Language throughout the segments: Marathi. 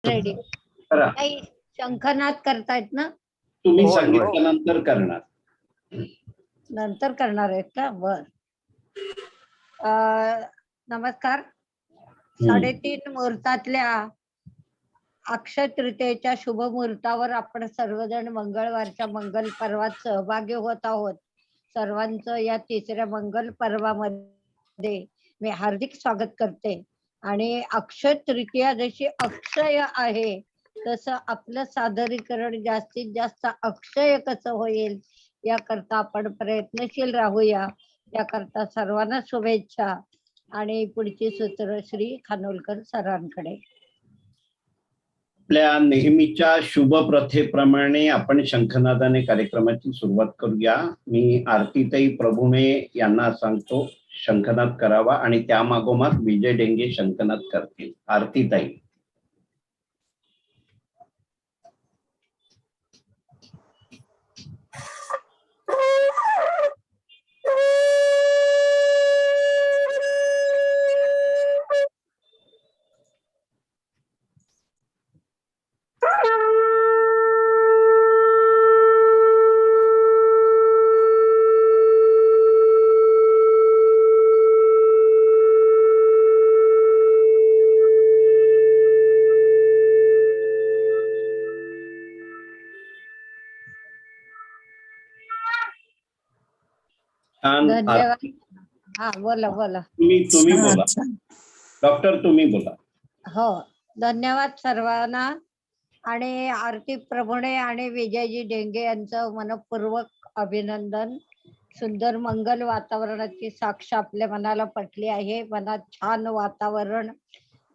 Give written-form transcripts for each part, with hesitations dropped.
रेडी. करा. काही शंखनाद करतायत ना? तुम्ही होय, होय. सांगितल्यानंतर करणार. नंतर करणार आहेत का? बर. नमस्कार. 3:30 मुहूर्तातल्या अक्षय तृतीयेच्या शुभ मुहूर्तावर आपण सर्वजण मंगळवारच्या मंगल पर्वात सहभागी होत आहोत. सर्वांचं या तिसऱ्या मंगल पर्वामध्ये मी हार्दिक स्वागत करते. आणि अक्षय तृतीया जशी अक्षय आहे तसं आपलं सादरीकरण जास्तीत जास्त अक्षय कसं होईल याकरता आपण प्रयत्नशील राहूया. याकरता सर्वांना शुभेच्छा. आणि पुढची सूत्र श्री खानोलकर सरांकडे. आपल्या नेहमीच्या शुभ प्रथेप्रमाणे आपण शंखनादाने कार्यक्रमाची सुरुवात करूया. मी आरतीताई प्रभुणे यांना सांगतो शंखनाद करावा आणि त्या मागोमाग विजय डेंगे शंखनाद करतील. आरतीताई. धन्यवाद. हा बोला बोला. तुम्ही बोला डॉक्टर, तुम्ही बोला. हो, धन्यवाद सर्वांना. आणि आरती प्रभुणे आणि विजयजी डेंगे यांचं मनपूर्वक अभिनंदन. सुंदर मंगल वातावरणाची साक्ष आपल्या मनाला पटली आहे. मनात छान वातावरण,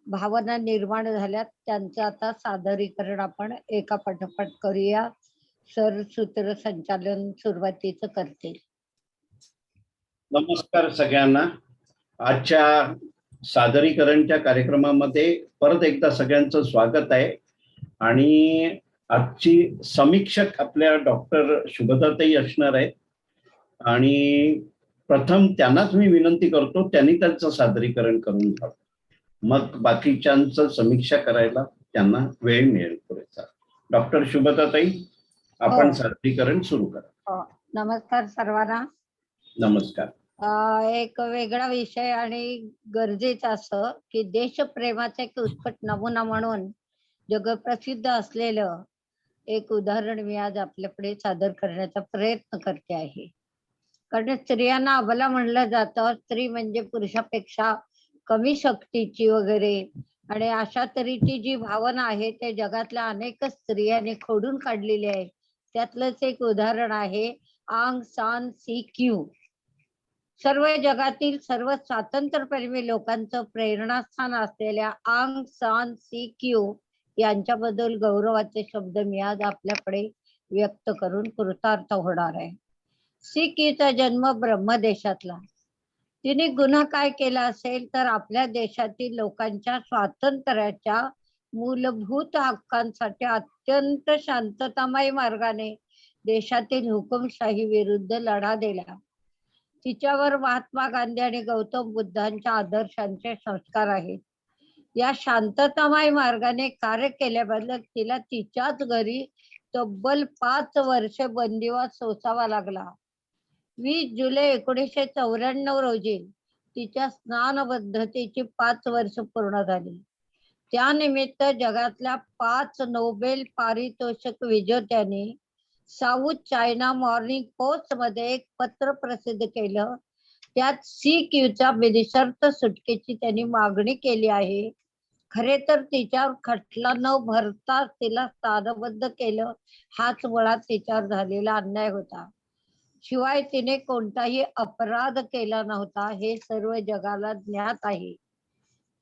भावना निर्माण झाल्यात. त्यांचं आता सादरीकरण आपण एका पाठोपाठ करूया. सर सूत्र संचालन सुरुवातीचं करतील. नमस्कार सगळ्यांना. आजच्या सादरीकरणच्या कार्यक्रमामध्ये परत एकदा सगळ्यांचं स्वागत आहे. आणि आजची समीक्षक आपल्या डॉक्टर शुभदाताई असणार आहेत. आणि प्रथम त्यांनाच मी विनंती करतो त्यांनी त्यांचं सादरीकरण करून घ्यावं, मग बाकीच्यांचं समीक्षा करायला त्यांना वेळ मिळेल पुरेसा. डॉक्टर शुभदाताई, आपण सादरीकरण सुरू करा. नमस्कार सर्वांना. नमस्कार. एक वेगळा विषय आणि गरजेचं असं की देशप्रेमाचा एक उत्कट नमुना म्हणून जगप्रसिद्ध असलेलं एक उदाहरण मी आज आपल्याकडे सादर करण्याचा प्रयत्न करते आहे. कारण स्त्रियांना अबला म्हणलं जातं. स्त्री म्हणजे पुरुषापेक्षा कमी शक्तीची वगैरे, आणि अशा तऱ्हेची जी भावना आहे ते जगातल्या अनेक स्त्रियांनी खोडून काढलेली आहे. त्यातलंच एक उदाहरण आहे आंग सान सी क्यू. सर्व जगातील सर्व स्वातंत्र्यप्रेमी लोकांचं प्रेरणास्थान असलेल्या आंग सान सी क्यू यांच्याबद्दल गौरवाचे शब्द मी आज आपल्याकडे व्यक्त करून कृतार्थ होणार आहे. सी क्यूचा जन्म ब्रह्मदेशातला. तिने गुन्हा काय केला असेल तर आपल्या देशातील लोकांच्या स्वातंत्र्याच्या मूलभूत हक्कांसाठी अत्यंत शांततामय मार्गाने देशातील हुकुमशाही विरुद्ध लढा दिला. तिच्यावर महात्मा गांधी आणि गौतम बुद्धांच्या आदर्शांचे संस्कार आहेत. या शांततामय मार्गाने कार्य केल्याबद्दल तिला तिच्याच घरी तब्बल 5 वर्षे बंदिवास सोसावा लागला. 20 जुलै 1994 रोजी तिच्या स्नान पद्धतीची 5 वर्ष पूर्ण झाली. त्यानिमित्त जगातल्या 5 नोबेल पारितोषिक विजेत्यांनी साऊथ चायना मॉर्निंग पोस्ट मध्ये एक पत्र प्रसिद्ध केलं. त्यात सी क्यूच्या बिनशर्त सुटकेची त्यांनी मागणी केली आहे. खरे तर तिच्यावर खटला न भरता तिला स्थानबद्ध केलं, हाच मुळात तिच्यावर झालेला अन्याय होता. शिवाय तिने कोणताही अपराध केला नव्हता हे सर्व जगाला ज्ञात आहे.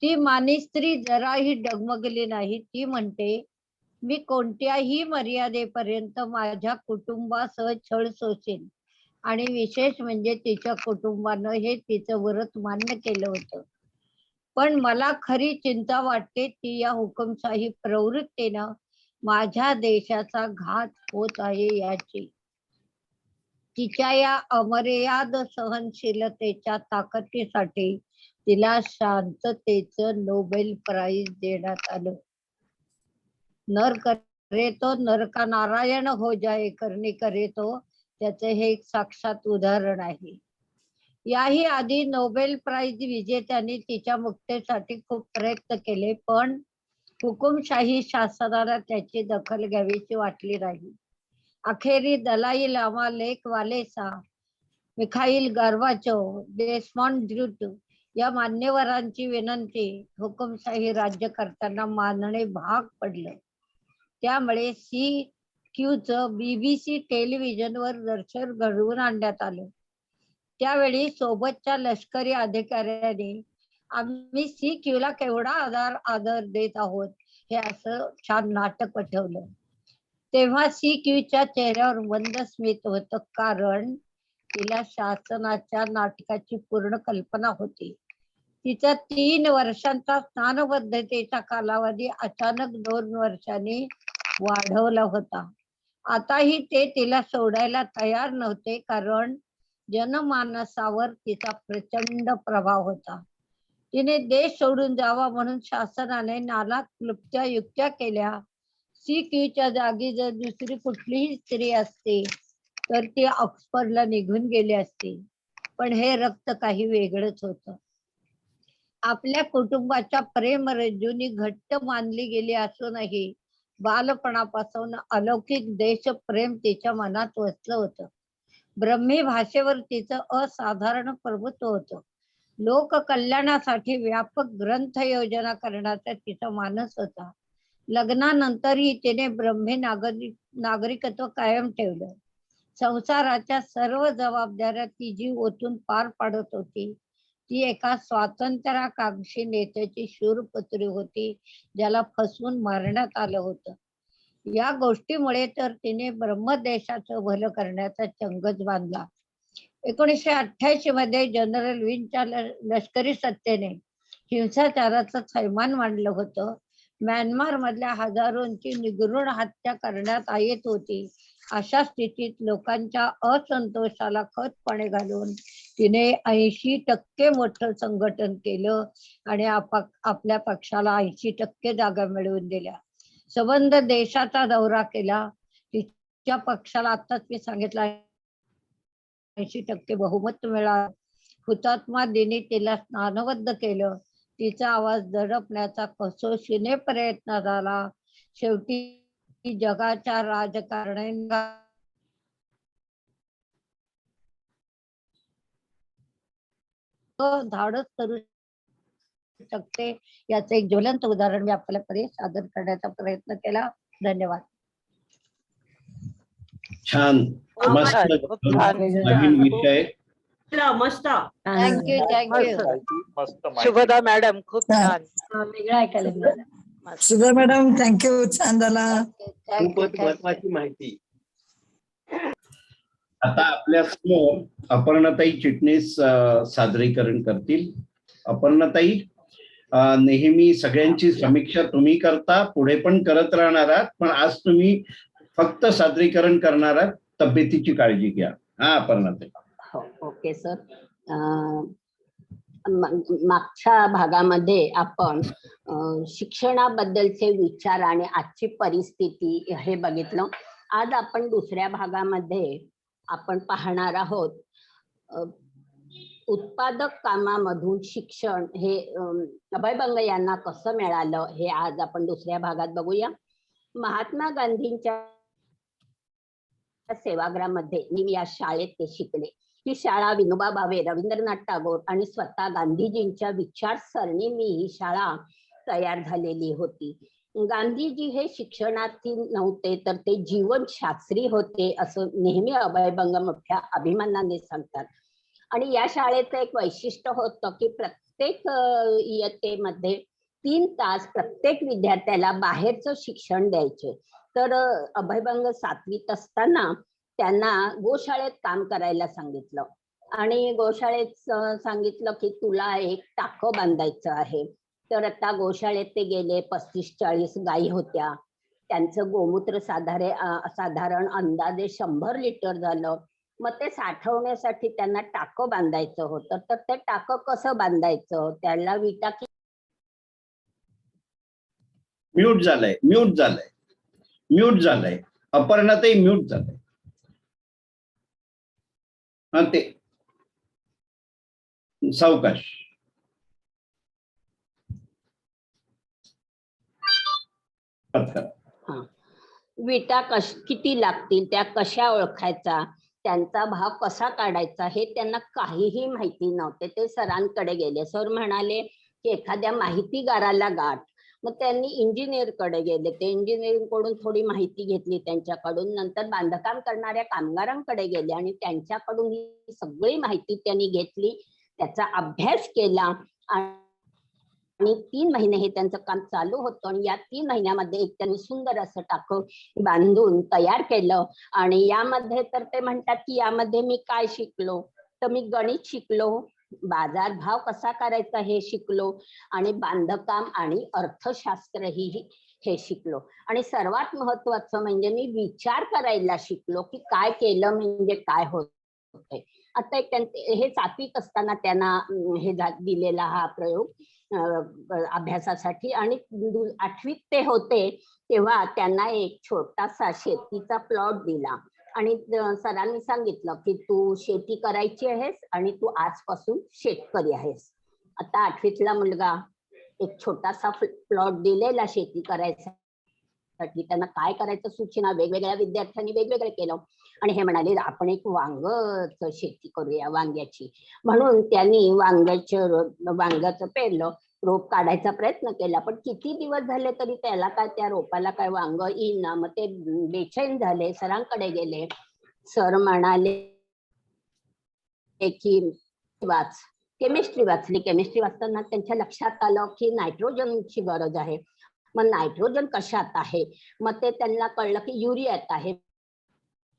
ती मानी स्त्री जराही डगमगली नाही. ती म्हणते, मी कोणत्याही मर्यादेपर्यंत माझ्या कुटुंबासह छळ सोसेन. आणि विशेष म्हणजे तिच्या कुटुंबानं हे तिचं व्रत मान्य केलं होतं. पण मला खरी चिंता वाटते ती या हुकुमशाही प्रवृत्तीनं माझ्या देशाचा घात होत आहे याची. तिच्या या अमर्याद सहनशीलतेच्या ताकदीसाठी तिला शांततेचं नोबेल प्राइज देण्यात आलं. नर करे तो नर का नारायण हो जाए, करणे करे तो, त्याचे हे एक साक्षात उदाहरण आहे. याही आधी नोबेल प्राइज विजेत्यांनी तिच्या मुक्तीसाठी खूप प्रयत्न केले, पण हुकुमशाही शासनाला त्याची दखल घ्यावीची वाटली नाही. अखेरी दलाई लामा, लेक वालेसा, मिखाईल गार्बाचोव, डेस्मॉन्ड ट्युटू या मान्यवरांची विनंती हुकुमशाही राज्यकर्त्यांना मानणे भाग पडलं. त्यामुळे CQचं BBC टेलिव्हिजनवर दर्शन घडवून आणण्यात आलं. त्यावेळी सोबतच्या लष्करी अधिकाऱ्यांनी आम्ही CQला केवढा आदर देत आहोत हे असं छान नाटक पटवलं. तेव्हा CQच्या चेहऱ्यावर मंद स्मित होतं, कारण तिला शासनाच्या नाटकाची पूर्ण कल्पना होती. तिचा 3 वर्षांचा स्नानबद्धतेचा कालावधी अचानक 2 वर्षांनी वाढवला होता. आताही ते तिला सोडायला तयार नव्हते, कारण जनमानसावर तिचा प्रचंड प्रभाव होता. तिने देश सोडून जावा म्हणून शासनाने नाना क्लुप्त्या युक्त्या केल्या. CQच्या जागी जर दुसरी कुठलीही स्त्री असती तर ती ऑक्सफर्डला निघून गेली असती. पण हे रक्त काही वेगळंच होतं. आपल्या कुटुंबाच्या प्रेमरज्जूंनी घट्ट मानली गेली असूनही बालपणापासून अलौकिक देशप्रेम तिच्या मनात वसलं होतं. ब्रह्मी भाषेवर तिचं असाधारण प्रभुत्व होतं. लोक कल्याणासाठी व्यापक ग्रंथ योजना करण्याचा तिचा मानस होता. लग्नानंतरही तिने ब्रह्मी नागरिकत्व कायम ठेवलं. संसाराच्या सर्व जबाबदाऱ्या ती जी ओतून पार पाडत होती, ती एका स्वातंत्र्याकांक्षी नेत्याची शूरपुत्री होती, ज्याला फसवून मारण्यात आलं होतं. या गोष्टीमुळे तर तिने ब्रह्मदेशाचं भलं करण्याचा चंगच बांधला. 1988 मध्ये जनरल विनच्या लष्करी सत्तेने हिंसाचाराचं थैमान मांडलं होतं. म्यानमार मधल्या हजारोंची निगृढ हत्या करण्यात येत होती. अशा स्थितीत लोकांच्या असंतोषाला खतपाणी घालून तिने 80% मोठं संघटन केलं आणि आपल्या पक्षाला 80% जागा मिळवून दिल्या. संबंध देशाचा दौरा केला. तिच्या पक्षाला आताच मी सांगितलं 80% बहुमत मिळालं. हुतात्मा दिनी तिला स्नानबद्ध केलं. तिचा आवाज दडपण्याचा कसोशीने प्रयत्न झाला. शेवटी जगाच्या राजकारण्यांना धाडस करू शकते याचं एक ज्वलंत उदाहरण मी आपल्याकडे सादर करण्याचा प्रयत्न केला. धन्यवाद. छान, मस्त, नवीन विषय. मस्त. थँक्यू. शुभदा मॅडम, खूप छान. वेगळं ऐकायला मिळालं. सुधा मॅडम, थँक्यू. छान झाला. खूपच महत्वाची माहिती. आता आपल्या समोर अपर्णाताई चिटणीस सादरीकरण करतील. अपर्णाताई, नेहमी सगळ्यांची समीक्षा तुम्ही करता, पुढे पण करत राहणार आहात, पण आज तुम्ही फक्त सादरीकरण करणार आहात. तब्येतीची काळजी घ्या. हा अपर्णाताई. हो, ओके सर. मागच्या भागामध्ये आपण शिक्षणाबद्दलचे विचार आणि आजची परिस्थिती हे बघितलं. आज आपण दुसऱ्या भागामध्ये आपण पाहणार आहोत उत्पादक कामामधून शिक्षण हे अभय बंग यांना कसं मिळालं हे आज आपण दुसऱ्या भागात बघूया. महात्मा गांधींच्या सेवाग्राममध्ये मी या शाळेत ते शिकले. ही शाळा विनोबा भावे, रवींद्रनाथ टागोर आणि स्वतः गांधीजींच्या विचारसरणीने ही शाळा तयार झालेली होती. गांधीजी हे शिक्षणार्थी नव्हते, तर ते जीवनशास्त्री होते असं नेहमी अभय बंग मोठ्या अभिमानाने सांगतात. आणि या शाळेचं एक वैशिष्ट्य होतं की प्रत्येक इयत्तेमध्ये 3 तास प्रत्येक विद्यार्थ्याला बाहेरचं शिक्षण द्यायचे. तर अभयभंग 7वीत असताना त्यांना गोशाळेत काम करायला सांगितलं आणि गोशाळेत सांगितलं की तुला एक टाकं बांधायचं आहे. तर आता गोशाळेत ते गेले. 35-40 गायी होत्या. त्यांचं गोमूत्र साधारण अंदाजे 100 लिटर झालं. मग ते साठवण्यासाठी त्यांना टाकं बांधायचं होतं. तर ते टाकं कसं बांधायचं, त्याला विटा म्यूट झालंय. अपर्णाताई म्यूट झालंय. हा ते सावकाश. विटा किती लागतील, त्या कशा ओळखायचा, त्यांचा भाव कसा काढायचा हे त्यांना काहीही माहिती नव्हते. ते सरांकडे गेले. सर म्हणाले की एखाद्या माहितीगाराला गाठ. मग त्यांनी इंजिनियर कडे गेले. ते इंजिनिअरिंग कडून थोडी माहिती घेतली त्यांच्याकडून. नंतर बांधकाम करणाऱ्या कामगारांकडे गेले आणि त्यांच्याकडून ही सगळी माहिती त्यांनी घेतली, त्याचा अभ्यास केला आणि 3 महिने हे त्यांचं काम चालू होतं. आणि या 3 महिन्यामध्ये एक त्यांनी सुंदर असं टाकं बांधून तयार केलं. आणि यामध्ये तर ते म्हणतात की यामध्ये मी काय शिकलो, तर मी गणित शिकलो, बाजारभाव कसा करायचा हे शिकलो, आणि बांधकाम आणि अर्थशास्त्र हे शिकलो. आणि सर्वात महत्वाचं म्हणजे मी विचार करायला शिकलो की काय केलं म्हणजे काय होतंय. आता एक हे 7वीत असताना त्यांना हे दिलेला हा प्रयोग अभ्यासासाठी. आणि 8वीत ते होते तेव्हा त्यांना एक छोटासा शेतीचा प्लॉट दिला आणि सरांनी सांगितलं की तू शेती करायची आहेस आणि तू आजपासून शेतकरी आहेस. आता 8वीतला मुलगा एक छोटासा प्लॉट दिलेला शेती करायसाठी, त्यांना काय करायचं सूचना वेगवेगळ्या विद्यार्थ्यांनी वेगवेगळे केलं. आणि हे म्हणाले आपण एक वांगच शेती करूया, वांग्याची. म्हणून त्यांनी वांग्याचं पेरलं, रोप काढायचा प्रयत्न केला. पण किती दिवस झाले तरी त्याला काय, त्या रोपाला काय वांग येईना. मग ते बेचैन झाले, सरांकडे गेले. सर म्हणाले की केमिस्ट्री वाचली. केमिस्ट्री वाचताना त्यांच्या लक्षात आलं की नायट्रोजनची गरज आहे. मग नायट्रोजन कशात आहे, मग ते त्यांना कळलं की युरियात आहे.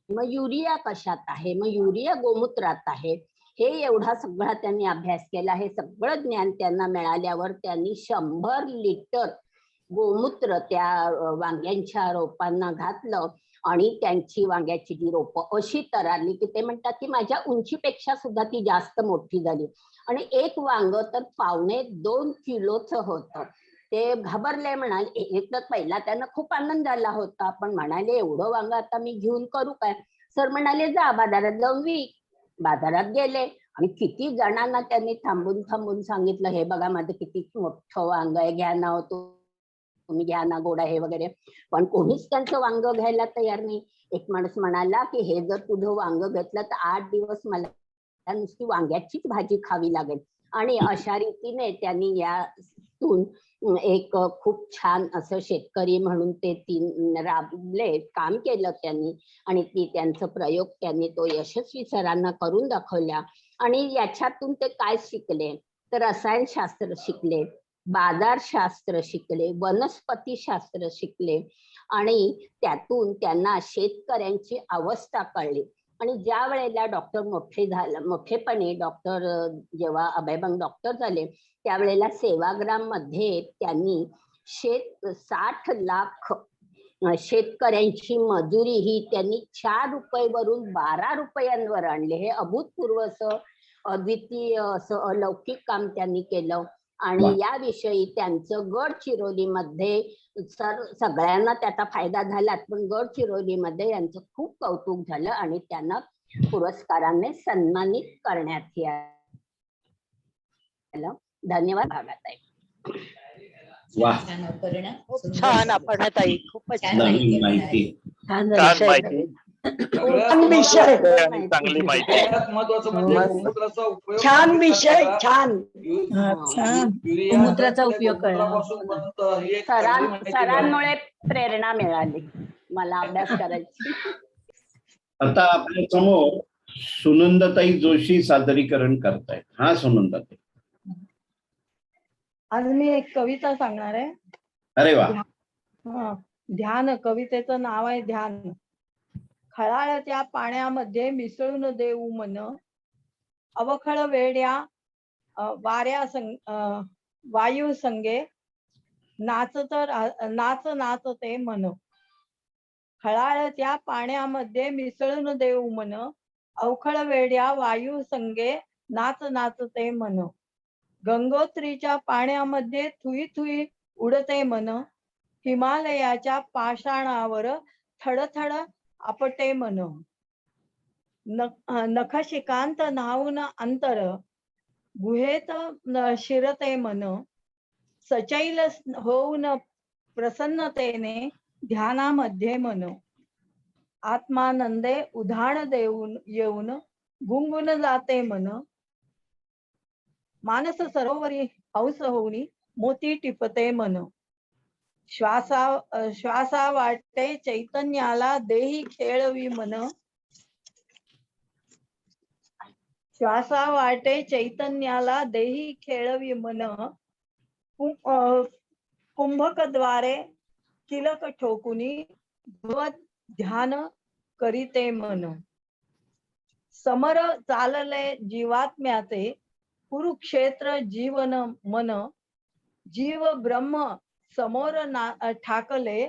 मग युरिया कशात आहे, मग युरिया गोमूत्रात आहे. हे एवढा सगळा त्यांनी अभ्यास केला. हे सगळं ज्ञान त्यांना मिळाल्यावर त्यांनी 100 लिटर गोमूत्र त्या वांग्यांच्या रोपांना घातलं आणि त्यांची वांग्याची जी रोपं अशी तरारली की ते म्हणतात की माझ्या उंचीपेक्षा सुद्धा ती जास्त मोठी झाली. आणि एक वांग तर 2.25 किलोचं होतं. ते घाबरले, म्हणाले. एक तर पहिला त्यांना खूप आनंद झाला होता, पण म्हणाले एवढं वांग आता मी घेऊन करू काय. सर म्हणाले जा बाजारात जाऊन विक. बाजारात गेले आणि किती जणांना त्यांनी थांबून सांगितलं, हे बघा माझं किती मोठं वांग आहे, घ्या ना तुम्ही, घ्या ना, गोड आहे वगैरे. पण कोणीच त्यांचं वांग घ्यायला तयार नाही. एक माणूस म्हणाला की हे जर तुझं वांग घेतलं तर 8 दिवस मला नुसती वांग्याचीच भाजी खावी लागेल. आणि अशा रीतीने त्यांनी यातून एक खूप छान असं शेतकरी म्हणून ते 3 राबले, काम केलं त्यांनी. आणि त्यांचं प्रयोग त्यांनी तो यशस्वी सरांना करून दाखवला. आणि याच्यातून ते काय शिकले, तर रसायनशास्त्र शिकले, बाजारशास्त्र शिकले, वनस्पतीशास्त्र शिकले. आणि त्यातून त्यांना शेतकऱ्यांची अवस्था कळली. आणि ज्या वेळेला डॉक्टर मोठेपणे डॉक्टर जेव्हा अभयभंग डॉक्टर झाले त्यावेळेला सेवाग्राम मध्ये त्यांनी 60 लाख शेतकऱ्यांची मजुरी ही त्यांनी 4 रुपयावरून 12 रुपयांवर आणले. हे अभूतपूर्व असं अद्वितीय असं अलौकिक काम त्यांनी केलं. आणि याविषयी त्यांचं गडचिरोलीमध्ये सगळ्यांना त्याचा फायदा झाला, पण गडचिरोलीमध्ये यांचं खूप कौतुक झालं आणि त्यांना पुरस्काराने सन्मानित करण्यात आलं. धन्यवाद. भागात आहे. खूप छान अपर्णाताई, खूपच नवीन माहिती. छान माहिती. विषय आणि चांगली माहिती. महत्वाचं म्हणजे गोमूत्राचा उपयोग छान विषय, छान. गोमूत्राचा उपयोग सरांमुळे प्रेरणा मिळाली मला अभ्यास करायची. आता आपल्या समोर सुनंदाताई जोशी सादरीकरण करतायत. हा सुनंदाताई. आज मी एक कविता सांगणार आहे. अरे वा. ध्यान. कवितेचं नाव आहे ध्यान. खळाळत्या पाण्यामध्ये मिसळून देऊ मन, अवखळ वेड्या वायू संगे नाच नाचते मन. खळाळत्या पाण्यामध्ये मिसळून देऊ मन, अवखळ वेड्या वायू संगे नाचते मन. गंगोत्रीच्या पाण्यामध्ये थुई थुई उडते मन, हिमालयाच्या पाषाणावर थडथड आपटे मन. नखशिकांत न्हाऊन अंतर गुहेत शिरते मन. सचैल होऊन प्रसन्नतेने ध्यानामध्ये मन. आत्मानंदे उधाण देऊन येऊन गुंगून जाते मन. मानस सरोवरी हंस होऊनी मोती टिपते मन. श्वासा वाटे चैतन्याला देही खेळवी मन. श्वासा वाटे चैतन्याला देही खेळवी मन. कुंभकद्वारे तिलक ठोकुनी भगवत ध्यान करीते मन. समर चालले जीवात्म्याचे कुरुक्षेत्र जीवन मन. जीव ब्रह्म समोर ठाकले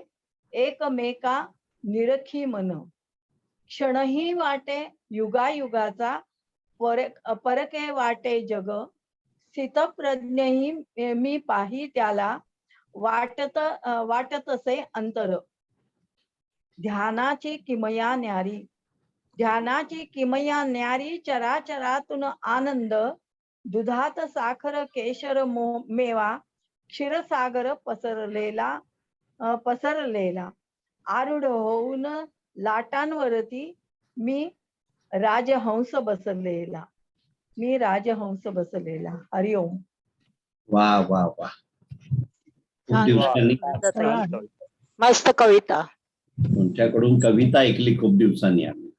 एकमेका निरखी मन. क्षणही वाटे युगायुगाचा परके वाटे जग. स्थितप्रज्ञही मी पाही त्याला वाटतसे अंतर. ध्यानाची किमया न्यारी. ध्यानाची किमया न्यारी चराचरातून आनंद. दुधात साखर केशर मेवा क्षीरसागर पसरलेला. आरूढ होऊन लाटांवरती मी राजहंस बसलेला. हरिओम. वा वा वा. खूप दिवसांनी मस्त कविता. तुमच्याकडून कविता ऐकली खूप दिवसांनी आम्ही.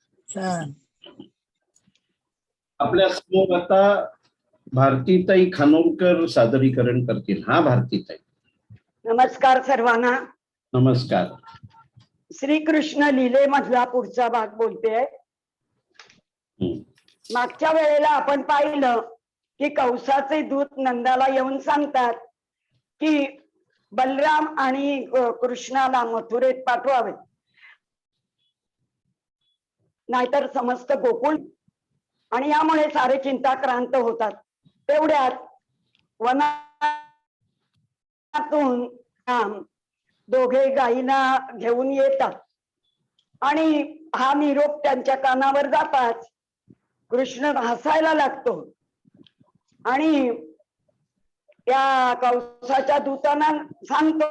आपल्या समोर आता भारतीताई खानोलकर सादरीकरण करतील. हा भारतीताई. नमस्कार सर्वांना. नमस्कार. श्रीकृष्ण लीलेमधला पुढचा भाग बोलते. मागच्या वेळेला आपण पाहिलं की कंसाचे दूत नंदाला येऊन सांगतात की बलराम आणि कृष्णाला मथुरेत पाठवावे, नाहीतर समस्त गोकुळ. आणि यामुळे सारे चिंताक्रांत होतात. तेवढ्यात वनातून दोघे गायीला घेऊन येतात आणि हा निरोप त्यांच्या कानावर जाताच कृष्ण हसायला लागतो आणि त्या कंसाच्या दूतांना सांगतो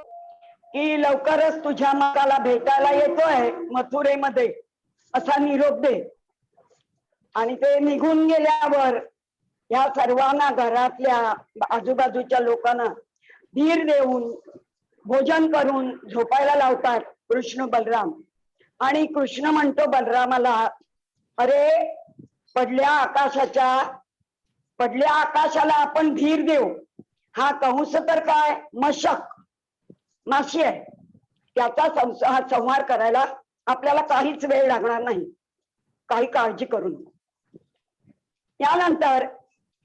की लवकरच तुझ्या माताला भेटायला येतोय मथुरेमध्ये, असा निरोप दे. आणि ते निघून गेल्यावर या सर्वांना, घरातल्या आजूबाजूच्या लोकांना धीर देऊन भोजन करून झोपायला लावतात कृष्ण बलराम. आणि कृष्ण म्हणतो बलरामाला, अरे पडल्या आकाशाला आपण धीर देऊ. हा कंस तर काय माशी आहे. त्याचा संहार करायला आपल्याला काहीच वेळ लागणार नाही, काही काळजी करू नको. यानंतर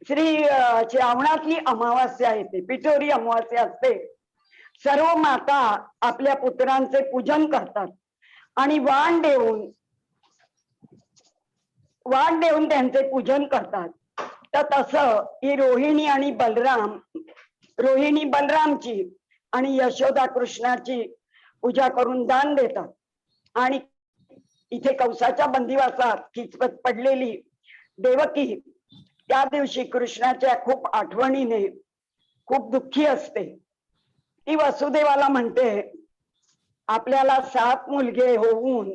श्रावणातली अमावास्या येते, पिठोरी अमावास्या असते. सर्व माता आपल्या पुत्रांचे पूजन करतात आणि वाण देऊन त्यांचे पूजन करतात. तर तसं ही रोहिणी बलरामची आणि यशोदा कृष्णाची पूजा करून दान देतात. आणि इथे कंसाच्या बंदिवासात खिचपत पडलेली देवकी त्या दिवशी कृष्णाच्या खूप आठवणीने खूप दुःखी असते. ती वसुदेवाला म्हणते, आपल्याला 7 मुलगे होऊन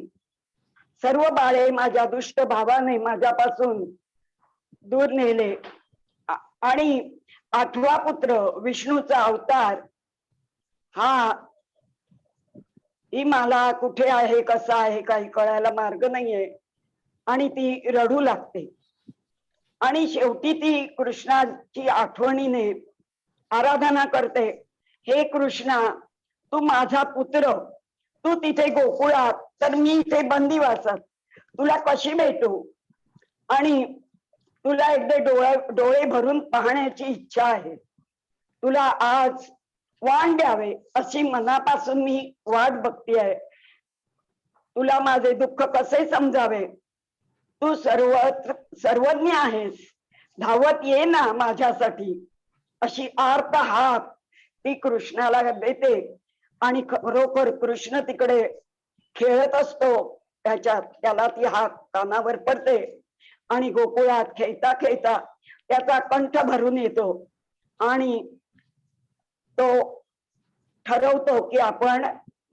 सर्व बाळे माझ्या दुष्ट भावाने माझ्यापासून दूर नेले आणि 8वा पुत्र विष्णूचा अवतार ही मला कुठे आहे, कसा आहे, काही कळायला मार्ग नाहीये. आणि ती रडू लागते. आणि शेवटी ती कृष्णाची आठवणीने आराधना करते, हे कृष्णा, तू माझा पुत्र, तू तिथे गोकुळात तर मी इथे बंदिवासात, तुला कशी भेटू? आणि तुला एकदा डोळे भरून पाहण्याची इच्छा आहे. तुला आज वाण द्यावे अशी मनापासून मी वाट बघतीये. तुला माझे दुःख कसे समजावे? तू सर्वज्ञ आहेस, धावत ये ना माझ्यासाठी, अशी आर्त हाक ती कृष्णाला देते. आणि खरोखर कृष्ण तिकडे खेळत असतो त्याच्यात, त्याला ती हाक कानावर पडते आणि गोकुळात खेळता खेळता त्याचा कंठ भरून येतो आणि तो ठरवतो की आपण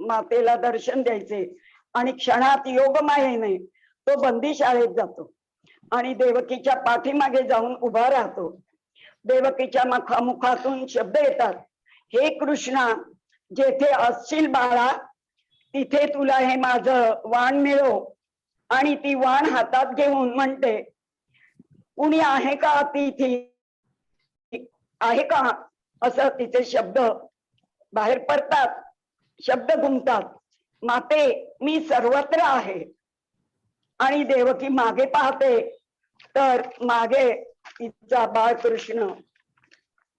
मातेला दर्शन द्यायचे आणि क्षणात योगमायेने तो बंदी शाळेत जातो आणि देवकीच्या पाठीमागे जाऊन उभा राहतो. देवकीच्या मुखातून शब्द येतात, हे कृष्णा, जेथे असशील बाळा तिथे तुला हे माझं वाण मिळो. आणि ती वाण हातात घेऊन म्हणते, कुणी आहे का तिथे, आहे का, असं तिचे शब्द बाहेर पडतात, शब्द घुमतात, माते मी सर्वत्र आहे. आणि देवकी मागे पाहते तर मागे तिचा बाळकृष्ण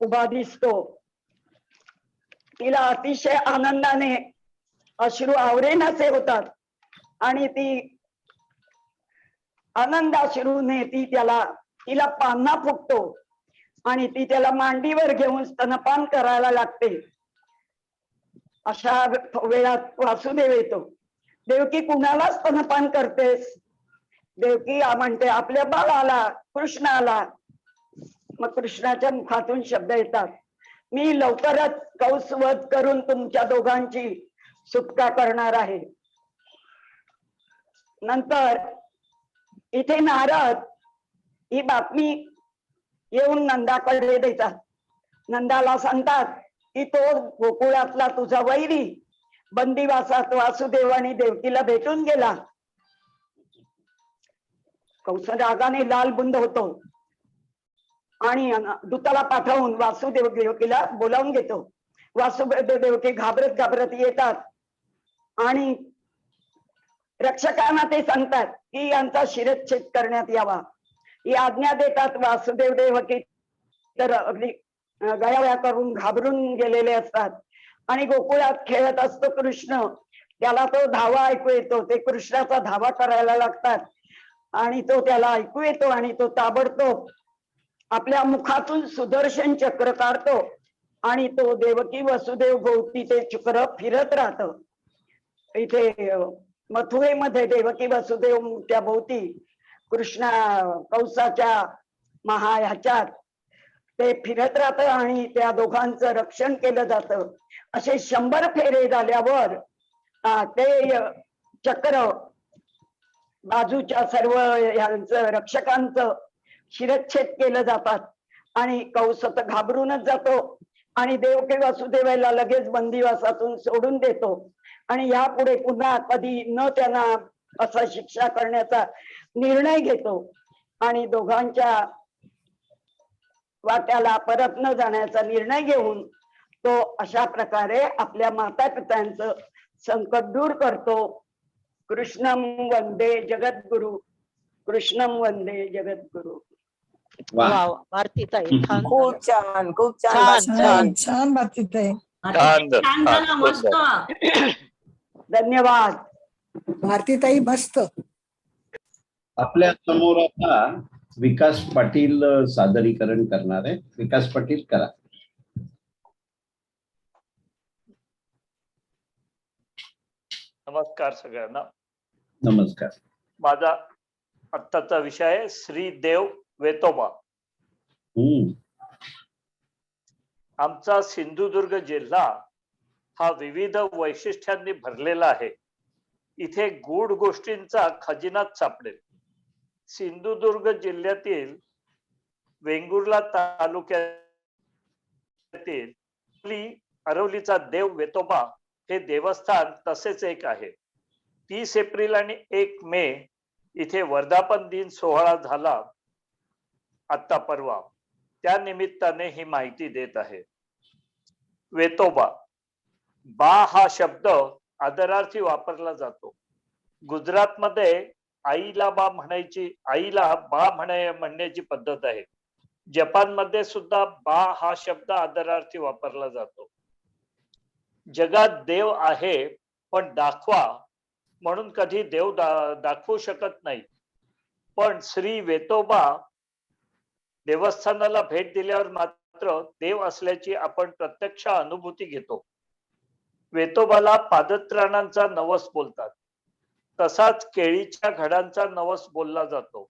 उभा दिसतो. तिला अतिशय आनंदाने अश्रू आवरेनासे होतात आणि ती आनंदाश्रूने तिला पान्हा फुकतो आणि ती त्याला मांडीवर घेऊन स्तनपान करायला लागते. अशा वेळात वासुदेव येतो. देवकी कुणाला स्तनपान करतेस? देवकी म्हणते, आपल्या बाळाला, कृष्णाला. मग कृष्णाच्या मुखातून शब्द येतात, मी लवकरच कौसवध करून तुमच्या दोघांची सुटका करणार आहे. नंतर इथे नारद ही बातमी येऊन नंदाकडे देतात. नंदाला सांगतात की तो गोकुळातला तुझा वैरी बंदिवासात वासुदेव आणि देवकीला भेटून गेला. कंस रागाने लालबुंद होतो आणि दूताला पाठवून वासुदेव देवकीला बोलावून घेतो. वासुदेव देवकी घाबरत घाबरत येतात आणि रक्षकांना ते सांगतात की यांचा शिरच्छेद करण्यात यावा. ही आज्ञा देतात. वासुदेव देवकी तर अगदी गयावया करून घाबरून गेलेले असतात आणि गोकुळात खेळत असतो कृष्ण. त्याला तो धावा ऐकू येतो. ते कृष्णाचा धावा करायला लागतात आणि तो त्याला ऐकू येतो आणि तो ताबडतोब आपल्या मुखातून सुदर्शन चक्र काढतो आणि तो देवकी वसुदेव भोवती ते चक्र फिरत राहत. इथे मथुरेमध्ये देवकी वसुदेव त्या भोवती कृष्णा कंसाच्या ह्याच्यात ते फिरत राहत आणि त्या दोघांचं रक्षण केलं जातं. असे 100 फेरे झाल्यावर ते चक्र बाजूच्या सर्व यांचं रक्षकांचं शिरच्छेद केलं जातात आणि कंस तर घाबरूनच जातो आणि देवकी वासुदेवाला लगेच बंदिवासातून सोडून देतो आणि यापुढे पुन्हा कधी न त्यांना असा शिक्षा करण्याचा निर्णय घेतो आणि दोघांच्या वाट्याला परत न जाण्याचा निर्णय घेऊन तो अशा प्रकारे आपल्या माता पित्यांचं संकट दूर करतो. कृष्णम वंदे जगद्गुरु, कृष्णम वंदे जगद्गुरु. वा, भारतीताई छान खूप छान, खूप छान, छान छान. छान भारतीताई. छान छान झालं, मस्त. धन्यवाद. भारतीताई मस्त. आपल्या समोर आता विकास पाटील सादरीकरण करणार आहे. विकास पाटील करा. नमस्कार सगळ्यांना. नमस्कार. माझा आत्ताचा विषय आहे श्री देव वेतोबा. आमचा सिंधुदुर्ग जिल्हा हा विविध वैशिष्ट्यांनी भरलेला आहे. इथे गूढ गोष्टींचा खजिनाच सापडेल. सिंधुदुर्ग जिल्ह्यातील वेंगुर्ला तालुक्यातील अरवलीचा देव वेतोबा हे देवस्थान तसेच एक आहे. 30 एप्रिल आणि 1 मे इथे वर्धापन दिन सोहळा झाला आत्ता परवा. त्या निमित्ताने ही माहिती देत आहे. वेतोबा, बा हा शब्द आदरार्थी वापरला जातो. गुजरातमध्ये आईला बा म्हणण्याची पद्धत आहे. जपानमध्ये सुद्धा बा हा शब्द आदरार्थी वापरला जातो. जगात देव आहे पण दाखवा म्हणून कधी देव दाखवू शकत नाही. पण श्री वेतोबा देवस्थानाला भेट दिल्यावर मात्र देव असल्याची आपण प्रत्यक्ष अनुभूती घेतो. वेतोबाला पादत्राणांचा नवस बोलतात. तसाच केळीच्या घडांचा नवस बोलला जातो.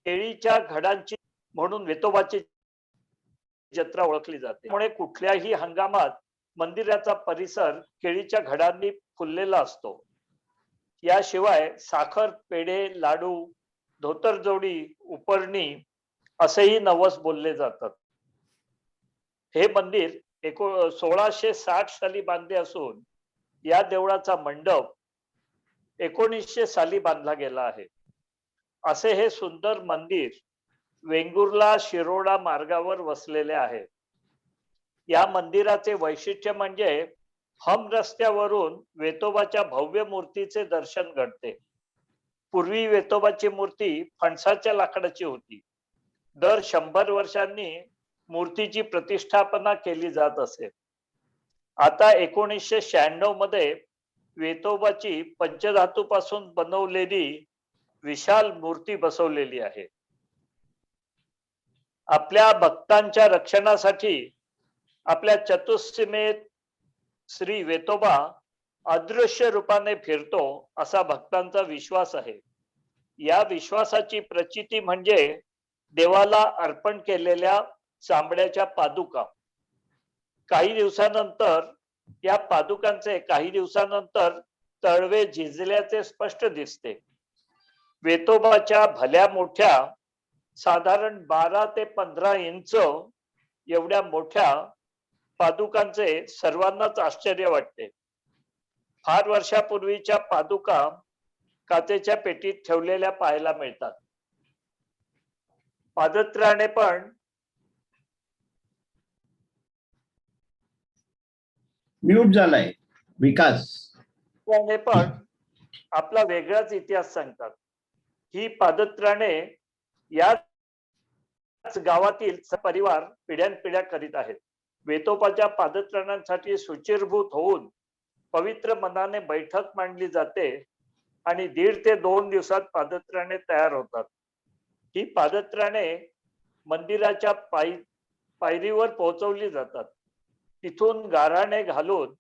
केळीच्या घडांची म्हणून वेतोबाची जत्रा ओळखली जाते. त्यामुळे कुठल्याही हंगामात मंदिराचा परिसर केळीच्या घडांनी फुललेला असतो. याशिवाय साखर, पेढे, लाडू, धोतरजोडी, उपरणी असेही नवस बोलले जातात. हे मंदिर 1660 साली बांधले असून या देवळाचा मंडप 1900 साली बांधला गेला आहे. असे हे सुंदर मंदिर वेंगुर्ला शिरोडा मार्गावर वसलेले आहे. या मंदिराचे वैशिष्ट्य म्हणजे हम रस्त्यावरून वेतोबाच्या भव्य मूर्तीचे दर्शन घडते. पूर्वी वेतोबाची मूर्ती फणसाच्या लाकडाची होती. दर 100 वर्षांनी मूर्तीची प्रतिष्ठापना केली जात असे. आता 1996 मध्ये वेतोबाची पंचधातूपासून बनवलेली विशाल मूर्ती बसवलेली आहे. आपल्या भक्तांच्या रक्षणासाठी आपल्या चतुष्सीमेत श्री वेतोबा अदृश्य रूपाने फिरतो असा भक्तांचा विश्वास आहे. या विश्वासाची प्रचिती म्हणजे देवाला अर्पण केलेल्या चांबड्याच्या पादुका. काही दिवसानंतर तळवे झिजल्याचे स्पष्ट दिसते. वेतोबाच्या भल्या मोठ्या साधारण 12 ते 15 इंच एवढ्या मोठ्या पादुकांचे सर्वांनाच आश्चर्य वाटते. फार वर्षापूर्वीच्या पादुका काचेच्या पेटीत ठेवलेल्या पाहायला मिळतात. पादत्राणे पण म्यूट झालाय विकास. पण आपला वेगळाच इतिहास सांगतात. ही पादत्राणे याच गावातील परिवार पिढ्यानपिढ्या करीत आहेत. वेतोबाच्या पादत्राणांसाठी शुचिरभूत होऊन पवित्र मनाने बैठक मांडली जाते आणि 1.5 ते 2 दिवसात पादत्राणे तयार होतात. ही पादत्राणे मंदिराच्या पायरीवर पोहोचवली जातात. तिथून गाऱ्हाणे घालून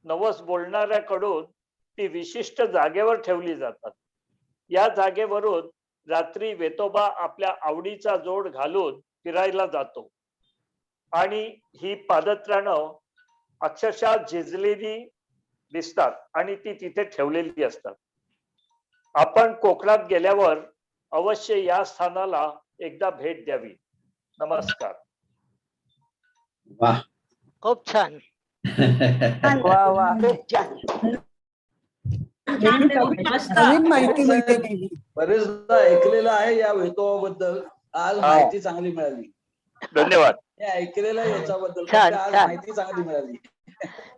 नवस बोलणाऱ्याकडून ती विशिष्ट जागेवर ठेवली जातात. या जागेवरून रात्री वेतोबा आपल्या आवडीचा जोड घालून फिरायला जातो आणि ही पादत्राणं अक्षरशः झिजलेली दिसतात आणि ती तिथे ठेवलेली असतात. आपण कोकणात गेल्यावर अवश्य या स्थानाला एकदा भेट द्यावी. नमस्कार. वाह. खूप छान. वा वा, खूप छान. नवीन माहिती मिळते नेहमी. बरेचदा ऐकलेलं आहे या वेतोबाबद्दल. आज माहिती चांगली मिळाली. धन्यवाद. हे ऐकलेलं आहे याच्याबद्दल, छान, आज छान. माहिती चांगली मिळाली.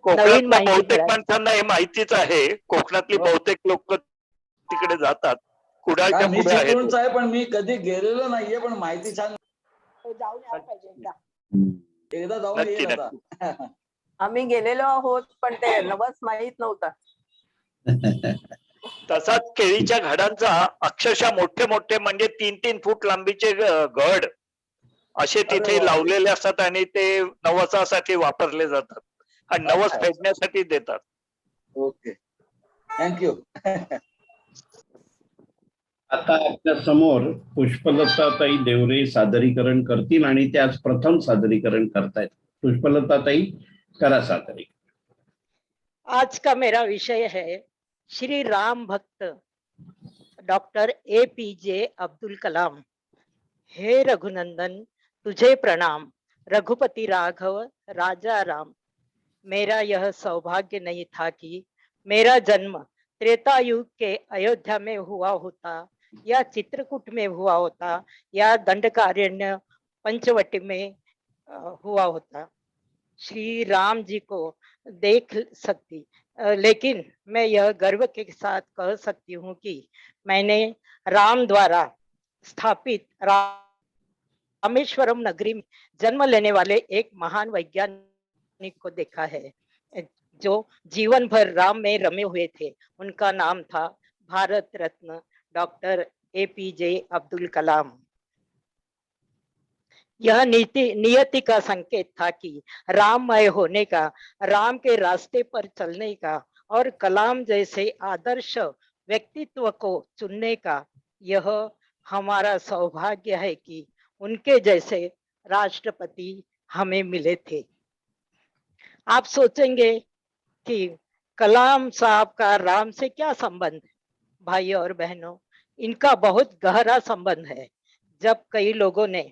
कोकणातल्या माहिती बहुतेक मिळाली. माणसांना हे माहितीच आहे. कोकणातली बहुतेक लोक तिकडे जातात. कुडाळच्या मी पुढे आहे. चिपळूणचा आहे, पण मी कधी गेलेलो नाहीये, पण माहिती छान. जाऊन यायला पाहिजे एकदा. एकदा जाऊन नक्की, येईल आता. आम्ही गेलेलो आहोत पण ते नवस माहित नव्हता. तसाच केळीच्या घडांचा अक्षरशः मोठे मोठे म्हणजे 3-3 फूट लांबीचे घड असे तिथे अरे वा. लावलेले असतात आणि ते नवसासाठी वापरले जातात आणि नवस अच्छा. फेडण्यासाठी देतात. Okay, thank you. आता आपल्या समोर पुष्पलताताई देवरे सादरीकरण करतील आणि ते आज प्रथम सादरीकरण करतायत. पुष्पलताताई करा सादरीकरण. आज का मेरा विषय है श्री राम भक्त डॉक्टर APJ अब्दुल कलाम. हे रघुनंदन तुझे प्रणाम, रघुपति राघव राजा राम. मेरा यह सौभाग्य नहीं था कि मेरा जन्म त्रेता युग के अयोध्या में हुआ होता, या चित्रकूट में हुआ होता, या दंडकारण्य पंचवटी में हुआ होता. श्री राम जी को देख सकती, लेकिन मैं यह गर्व के साथ कह सकती हूँ कि मैंने राम द्वारा स्थापित रामेश्वरम नगरी में जन्म लेने वाले एक महान वैज्ञानिक को देखा है, जो जीवन भर राम में रमे हुए थे. उनका नाम था भारत रत्न डॉक्टर APJ अब्दुल कलाम. यह नियति का संकेत था कि राममय होने का, राम के रास्ते पर चलने का और कलाम जैसे आदर्श व्यक्तित्व को चुनने का। यह हमारा सौभाग्य है कि उनके जैसे राष्ट्रपति हमें मिले थे। आप सोचेंगे कि कलाम साहब का राम से क्या संबंध है? भाइयों और बहनों, इनका बहुत गहरा संबंध है। जब कई लोगों ने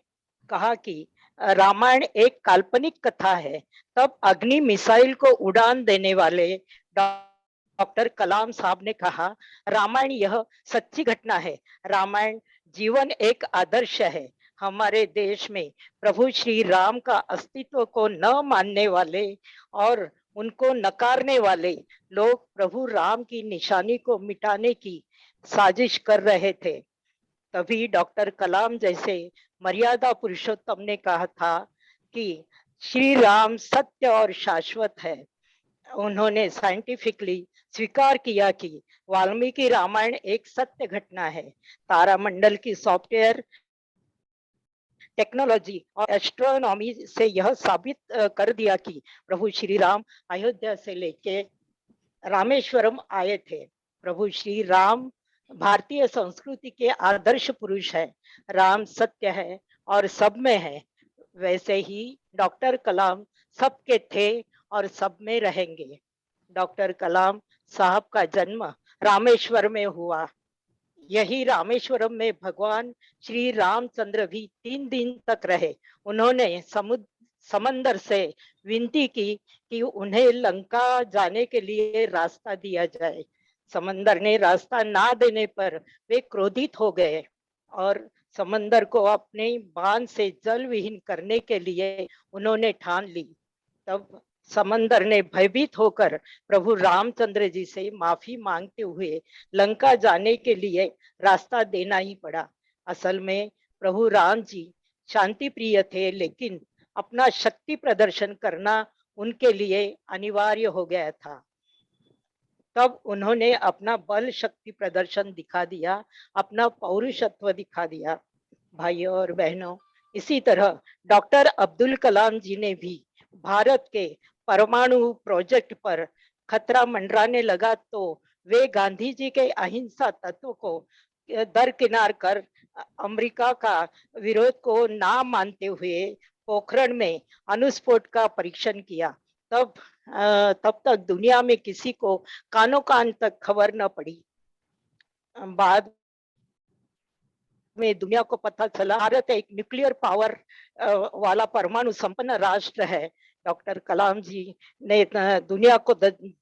कहा कि रामायण एक काल्पनिक कथा है, तब अग्नि मिसाइल को उड़ान देने वाले डॉक्टर कलाम साहब ने कहा, रामायण यह सच्ची घटना है। रामायण जीवन एक आदर्श है। हमारे देश में प्रभु श्री राम का अस्तित्व को न मानने वाले और उनको नकारने वाले लोग प्रभु राम की निशानी को मिटाने की साजिश कर रहे थे। तभी डॉक्टर कलाम जैसे मर्यादा पुरुषोत्तम ने कहा था कि श्री राम सत्य और शाश्वत है। उन्होंने साइंटिफिकली स्वीकार किया कि वाल्मीकि रामायण एक सत्य घटना है। तारामंडल की सॉफ्टवेयर टेक्नोलॉजी और एस्ट्रोनॉमी से यह साबित कर दिया कि प्रभु श्री राम अयोध्या से लेके रामेश्वरम आए थे। प्रभु श्री राम भारतीय संस्कृति के आदर्श पुरुष है। राम सत्य है और सब में है। वैसे ही डॉक्टर कलाम सबके थे और सब में रहेंगे। डॉक्टर कलाम साहब का जन्म रामेश्वर में हुआ। यही रामेश्वरम में भगवान श्री रामचंद्र भी 3 दिन तक रहे। उन्होंने समंदर से विनती की कि उन्हें लंका जाने के लिए रास्ता दिया जाए। समंदर ने रास्ता ना देने पर वे क्रोधित हो गए और समंदर को अपने बाण से जल विहीन करने के लिए उन्होंने ठान ली। तब समंदर ने भयभीत होकर प्रभु रामचंद्र जी से माफी मांगते हुए लंका जाने के लिए रास्ता देना ही पड़ा। असल में प्रभु राम जी शांति प्रिय थे, लेकिन अपना शक्ति प्रदर्शन करना उनके लिए अनिवार्य हो गया था। तब उन्होंने अपना बल शक्ति प्रदर्शन दिखा दिया, अपना पौरुषत्व दिखा दिया। भाइयों और बहनों, इसी तरह डॉक्टर अब्दुल कलाम जी ने भी भारत के परमाणु प्रोजेक्ट पर खतरा मंडराने लगा तो वे गांधी जी के अहिंसा तत्व को दरकिनार कर अमेरिका का विरोध को ना मानते हुए पोखरण में अनुस्फोट का परीक्षण किया। तब तक दुनिया में किसी को कानों कान तक खबर न पड़ी। बाद में दुनिया को पता चला भारत एक न्यूक्लियर पावर वाला परमाणु संपन्न राष्ट्र है। डॉक्टर कलाम जी ने दुनिया को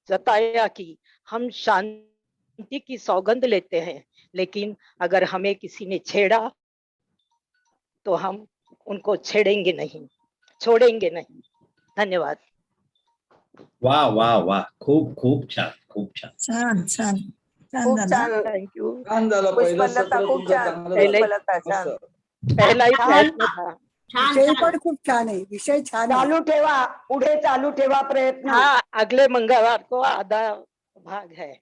जताया कि हम शांति की सौगंध लेते हैं, लेकिन अगर हमें किसी ने छेड़ा तो हम उनको छेड़ेंगे नहीं, छोड़ेंगे नहीं। धन्यवाद। वाह वाह वाह, खूप खूप छान, खूप छान. छान छान छान खूप झालं. छान थँक्यू। छान झालं. पहिलं पुष्पलता सत्र खूप तुमचं छान. चांगलं पहिले- झालं. पुष्पलता छान. मस्त. पहला ही छान. प्रयत्न था। विषय पण खूप छान आहे. विषय छान आहे. चालू ठेवा, पुढे चालू ठेवा प्रयत्न. हाँ, अगले मंगलवार को आधा भाग है।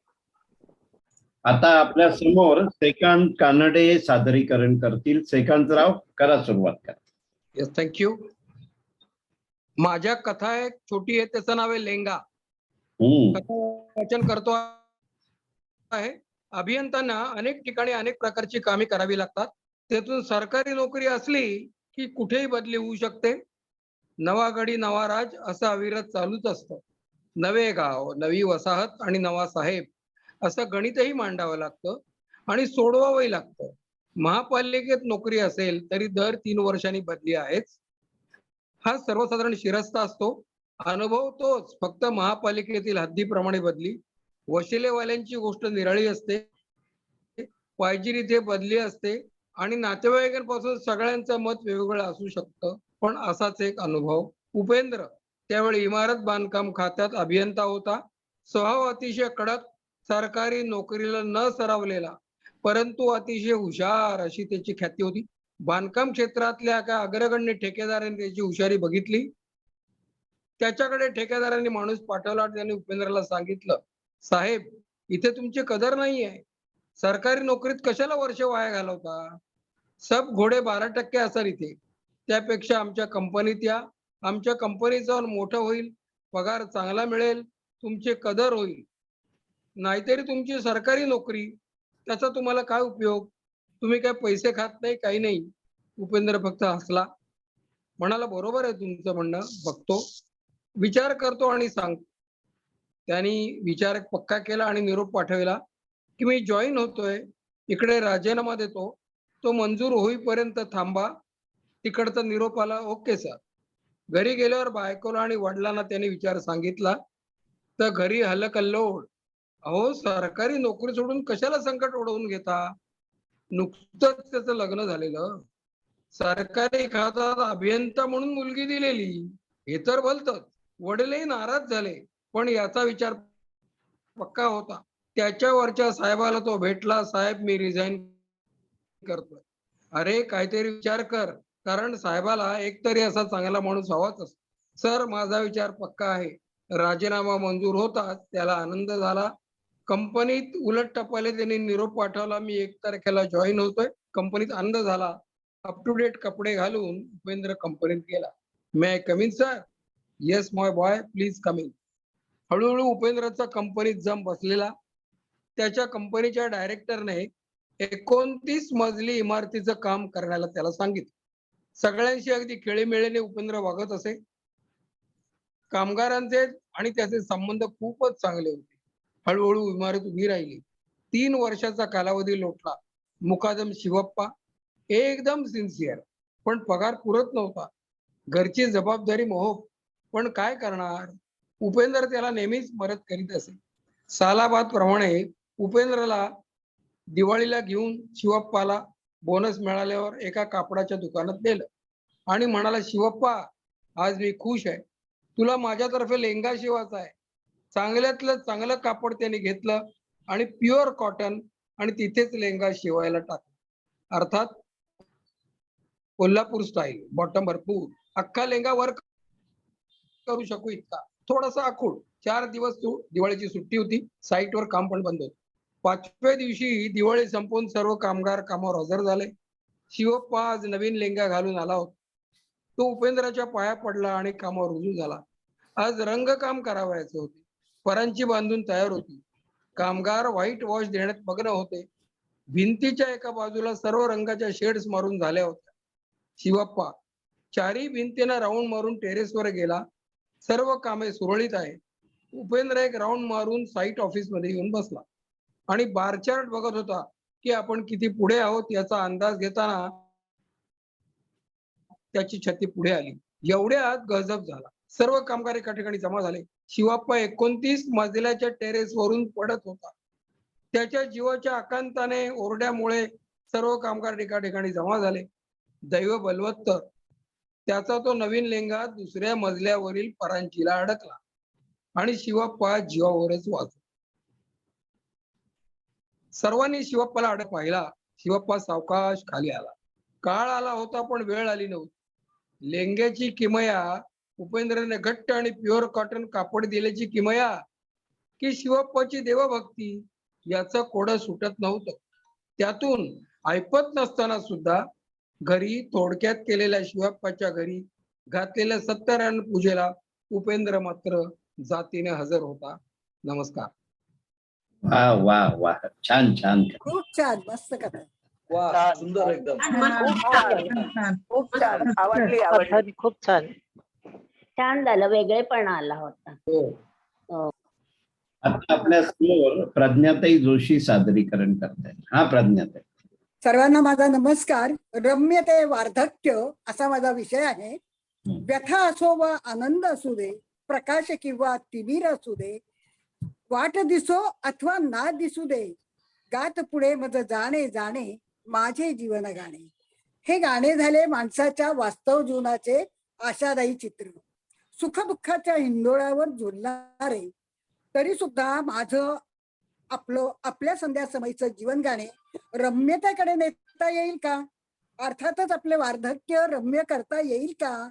आता आपल्या समोर श्रीकांत कानडे सादरीकरण करतील. श्रीकांतराव, करा सुरुवात करा. Yes, thank you. माझ्या कथा एक छोटी आहे, त्याचं नाव आहे लेंगा. कथा वाचन करतो आहे. अभियंत्यांना अनेक ठिकाणी अनेक प्रकारची कामे करावी लागतात. त्यातून सरकारी नोकरी असली की कुठेही बदली होऊ शकते. नवा गडी नवा राज असं अविरत चालूच असतं. नवे गाव, नवी वसाहत आणि नवा साहेब असं गणितही मांडावं लागतं आणि सोडवावंही लागतं. महापालिकेत नोकरी असेल तरी दर 3 वर्षांनी बदली आहेच. हा सर्वसाधारण शिरस्ता असतो. अनुभव तोच, फक्त महापालिकेतील हद्दीप्रमाणे बदली. वशिलेवाल्यांची गोष्ट निराळी असते. पाहिजे इथे बदली असते आणि नातेवाईकांपासून सगळ्यांचं मत वेगवेगळं असू शकतं, पण असाच एक अनुभव. उपेंद्र त्यावेळी इमारत बांधकाम खात्यात अभियंता होता. स्वभाव अतिशय कडक, सरकारी नोकरीला न सरावलेला, परंतु अतिशय हुशार अशी त्याची ख्याती होती. बांधकाम क्षेत्रातल्या एका अग्रगण्य ठेकेदाराने त्याची हुशारी बघितली. त्याच्याकडे ठेकेदारांनी माणूस पाठवला. त्यांनी उपेंद्रला सांगितलं, साहेब, इथे तुमची कदर नाहीये. सरकारी नोकरीत कशाला वर्ष वाया घालवता? सब घोडे 12% असतात इथे. त्यापेक्षा आमच्या कंपनीत या, आमच्या कंपनीचा मोठं होईल, पगार चांगला मिळेल, तुमची कदर होईल. नाहीतरी तुमची सरकारी नोकरी, त्याचा तुम्हाला काय उपयोग? तुम्ही काय पैसे खात नाही, काही नाही. उपेंद्र फक्त हसला, म्हणाला बरोबर आहे तुमचं म्हणणं, बघतो, विचार करतो आणि सांगतो. त्यांनी विचार पक्का केला आणि निरोप पाठविला की मी जॉईन होतोय, इकडे राजीनामा देतो, तो मंजूर होईपर्यंत थांबा. तिकडचा निरोप आला, ओके सर. घरी गेल्यावर बायकोला आणि वडिलांना त्यांनी विचार सांगितला तर घरी हलकल्लोळ. अहो, सरकारी नोकरी सोडून कशाला संकट ओढवून घेता? नुकतंच त्याचं लग्न झालेलं, सरकारी खात्यात अभियंता म्हणून मुलगी दिलेली, हे तर भलतंच. वडीलही नाराज झाले, पण याचा विचार पक्का होता. त्याच्यावरच्या साहेबाला तो भेटला, साहेब मी रिझाईन करतोय. अरे काहीतरी विचार कर, कारण साहेबाला एकतरी असा चांगला माणूस हवाच असतो. सर माझा विचार पक्का आहे. राजीनामा मंजूर होताच त्याला आनंद झाला. कंपनीत उलट टप्प्याला त्यांनी निरोप पाठवला, मी 1 तारखेला जॉईन होतोय. कंपनीत आनंद झाला. अप टू डेट कपडे घालून उपेंद्र कंपनीत गेला. May I come in sir? Yes my boy, please come in. हळूहळू उपेंद्रचा कंपनीत जम बसलेला. त्याच्या कंपनीच्या डायरेक्टरने 29 मजली इमारतीचं काम करण्याला त्याला सांगितलं. सगळ्यांशी अगदी खेळीमेळीने उपेंद्र वागत असे. कामगारांचे आणि त्याचे संबंध खूपच चांगले होते. हळूहळू इमारत उभी राहिली. 3 वर्षाचा कालावधी लोटला. मुकादम शिवप्पा एकदम सिन्सिअर, पण पगार पुरत नव्हता. घरची जबाबदारी मोह, पण काय करणार? उपेंद्र त्याला नेहमीच मदत करीत असे. सालाबाद प्रमाणे उपेंद्रला दिवाळीला घेऊन शिवप्पाला बोनस मिळाल्यावर एका कापडाच्या दुकानात नेलं आणि म्हणाला, शिवप्पा आज मी खुश आहे, तुला माझ्यातर्फे लेंगा शिवायचा आहे. चांगल्यातलं चांगलं कापड त्याने घेतलं आणि प्युअर कॉटन आणि तिथेच लेंगा शिवायला टाकला. अर्थात कोल्हापूर स्टाईल, बॉटम भरपूर, अख्खा लेंगा वर करू शकू इतका, थोडासा आखूड. 4 दिवस दिवाळीची सुट्टी होती, साईटवर काम पण बंद होतं. 5व्या दिवशी दिवाळी संपवून सर्व कामगार कामावर हजर झाले. शिवप्पा आज नवीन लेंगा घालून आला होता. तो उपेंद्राच्या पाया पडला आणि कामावर रुजू झाला. आज रंगकाम करावयाचे होते. परांची बांधून तयार होती. कामगार व्हाईट वॉश देण्यात मग्न होते. भिंतीच्या एका बाजूला सर्व रंगाच्या शेड्स मारून झाल्या होत्या. शिवप्पा 4ही भिंतींना राऊंड मारून टेरेसवर गेला. सर्व कामे सुरळीत आहे. उपेंद्र एक राऊंड मारून साईट ऑफिस मध्ये येऊन बसला आणि बार चार्ट बघत होता की आपण किती पुढे आहोत याचा अंदाज घेताना त्याची छाती पुढे आली. एवढ्यात गजब झाला. सर्व कामगार एका ठिकाणी जमा झाले. शिवप्पा 29 मजल्याच्या टेरेस वरून पडत होता. त्याच्या जीवाच्या आकांताने ओरड्यामुळे सर्व कामगार एका ठिकाणी जमा झाले. दैव बलवत्तर, त्याचा तो नवीन लेंगा दुसऱ्या मजल्यावरील परांचीला अडकला आणि शिवप्पा जीवावरच वाचला. सर्वांनी शिवप्पाला अडक पाहिला. शिवप्पा सावकाश खाली आला. काळ आला होता पण वेळ आली नव्हती. लेंग्याची किमया, उपेंद्रने घट्ट आणि प्युअर कॉटन कापड दिल्याची किमया, की शिवप्पाची देवभक्ती, याचं कोडं सुटत नव्हतं. त्यातून ऐपत नसताना सुद्धा घरी थोडक्यात केलेल्या शिवप्पाच्या घरी घातलेल्या सत्यनारायण पूजेला उपेंद्र मात्र जातीने हजर होता. नमस्कार. वा वा वा, छान छान. खूप छान, मस्त कथा. वा, सुंदर एकदम. खूप छान, आवडली आवडली. खूप छान. छान झालं, वेगळेपणा आला होता. आता आपल्या समोर प्रज्ञाताई जोशी सादरीकरण करतायत. हा प्रज्ञाताई. सर्वांना माझा नमस्कार. रम्य ते वार्धक्य असा माझा विषय आहे. व्यथा असो वा आनंद असू दे, प्रकाश किंवा तिमिर असू दे, वाट दिसो अथवा ना दिसू दे, गात पुढे मज जाणे जाणे माझे जीवन गाणे. हे गाणे झाले माणसाच्या वास्तव जीवनाचे आशादायी चित्र. सुखदुःखाच्या हिंदोळ्यावर झुलणारे, तरी सुद्धा माझं आपल्या संध्या समयीचं जीवन गाणे रम्यतेकडे नेता येईल का? अर्थातच आपले वार्धक्य रम्य करता येईल का?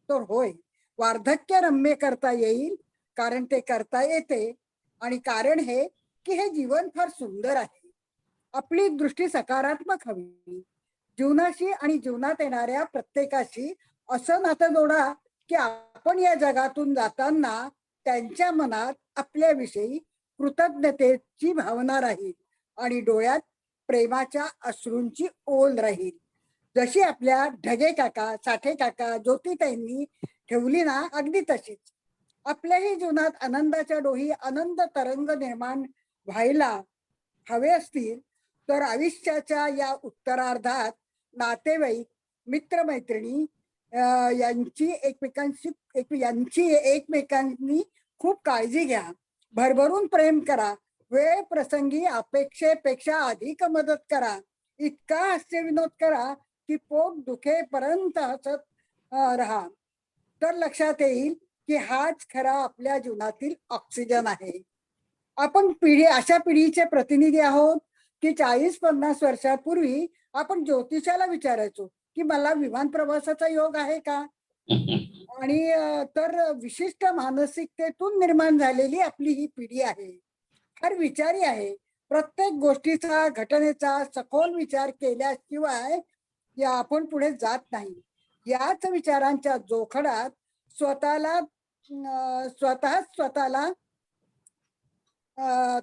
तर होय, वार्धक्य रम्य करता येईल, कारण ते करता येते. आणि कारण हे की हे जीवन फार सुंदर आहे. आपली दृष्टी सकारात्मक हवी. जीवनाशी आणि जीवनात येणाऱ्या प्रत्येकाशी असं नातं जोडा की आपण या जगातून जाताना त्यांच्या मनात आपल्याविषयी कृतज्ञतेची भावना राहील आणि डोळ्यात प्रेमाच्या अश्रूंची ओल राहील. जशी आपल्या ढगे काका, साठे काका, ज्योतिताईंनी ठेवली ना, अगदी तशीच आपल्याही जीवनात आनंदाच्या डोही आनंद तरंग निर्माण व्हायला हवे असतील तर आयुष्याच्या या उत्तरार्धात नातेवाईक, मित्रमैत्रिणी यांची एकमेकांनी खूप काळजी घ्या, भरभरून प्रेम करा, वेळ प्रसंगी अपेक्षेपेक्षा अधिक मदत करा, इतका हास्यविनोद करा की पोट दुखेपर्यंत हसत राहा. तर लक्षात येईल की हाच खरा आपल्या जीवनातील ऑक्सिजन आहे. आपण अशा पिढीचे प्रतिनिधी आहोत की 40-50 वर्षापूर्वी आपण ज्योतिषाला विचारायचो की मला विमान प्रवासाचा योग आहे का. आणि तर विशिष्ट मानसिकतेतून निर्माण झालेली आपली ही पिढी आहे, फार विचारी आहे. प्रत्येक गोष्टीचा, घटनेचा सखोल विचार केल्याशिवाय या आपण पुढे जात नाही. याच विचारांच्या जोखडात स्वतःला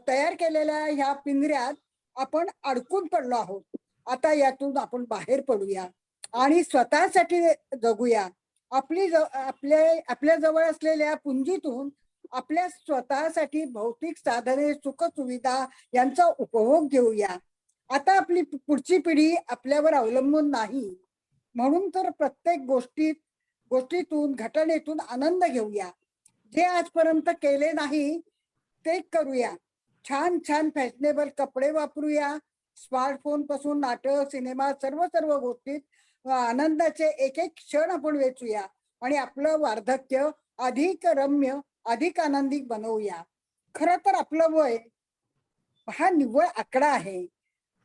तयार केलेल्या ह्या पिंजऱ्यात आपण अडकून पडलो आहोत. आता यातून आपण बाहेर पडूया आणि स्वतःसाठी जगूया. आपल्या जवळ असलेल्या पुंजीतून आपल्या स्वतःसाठी भौतिक साधने, सुखसुविधा यांचा उपभोग घेऊया. आता आपली पुढची पिढी आपल्यावर अवलंबून नाही, म्हणून तर प्रत्येक गोष्टीतून, घटनेतून आनंद घेऊया. जे आजपर्यंत केले नाही ते करूया. छान छान फॅशनेबल कपडे वापरूया. स्मार्टफोन पासून नाटक, सिनेमा, सर्व गोष्टीत आनंदाचे एक एक क्षण आपण वेचूया आणि आपलं वार्धक्य अधिक रम्य, अधिक आनंदी बनवूया. खरं तर आपलं वय हा निव्वळ आकडा आहे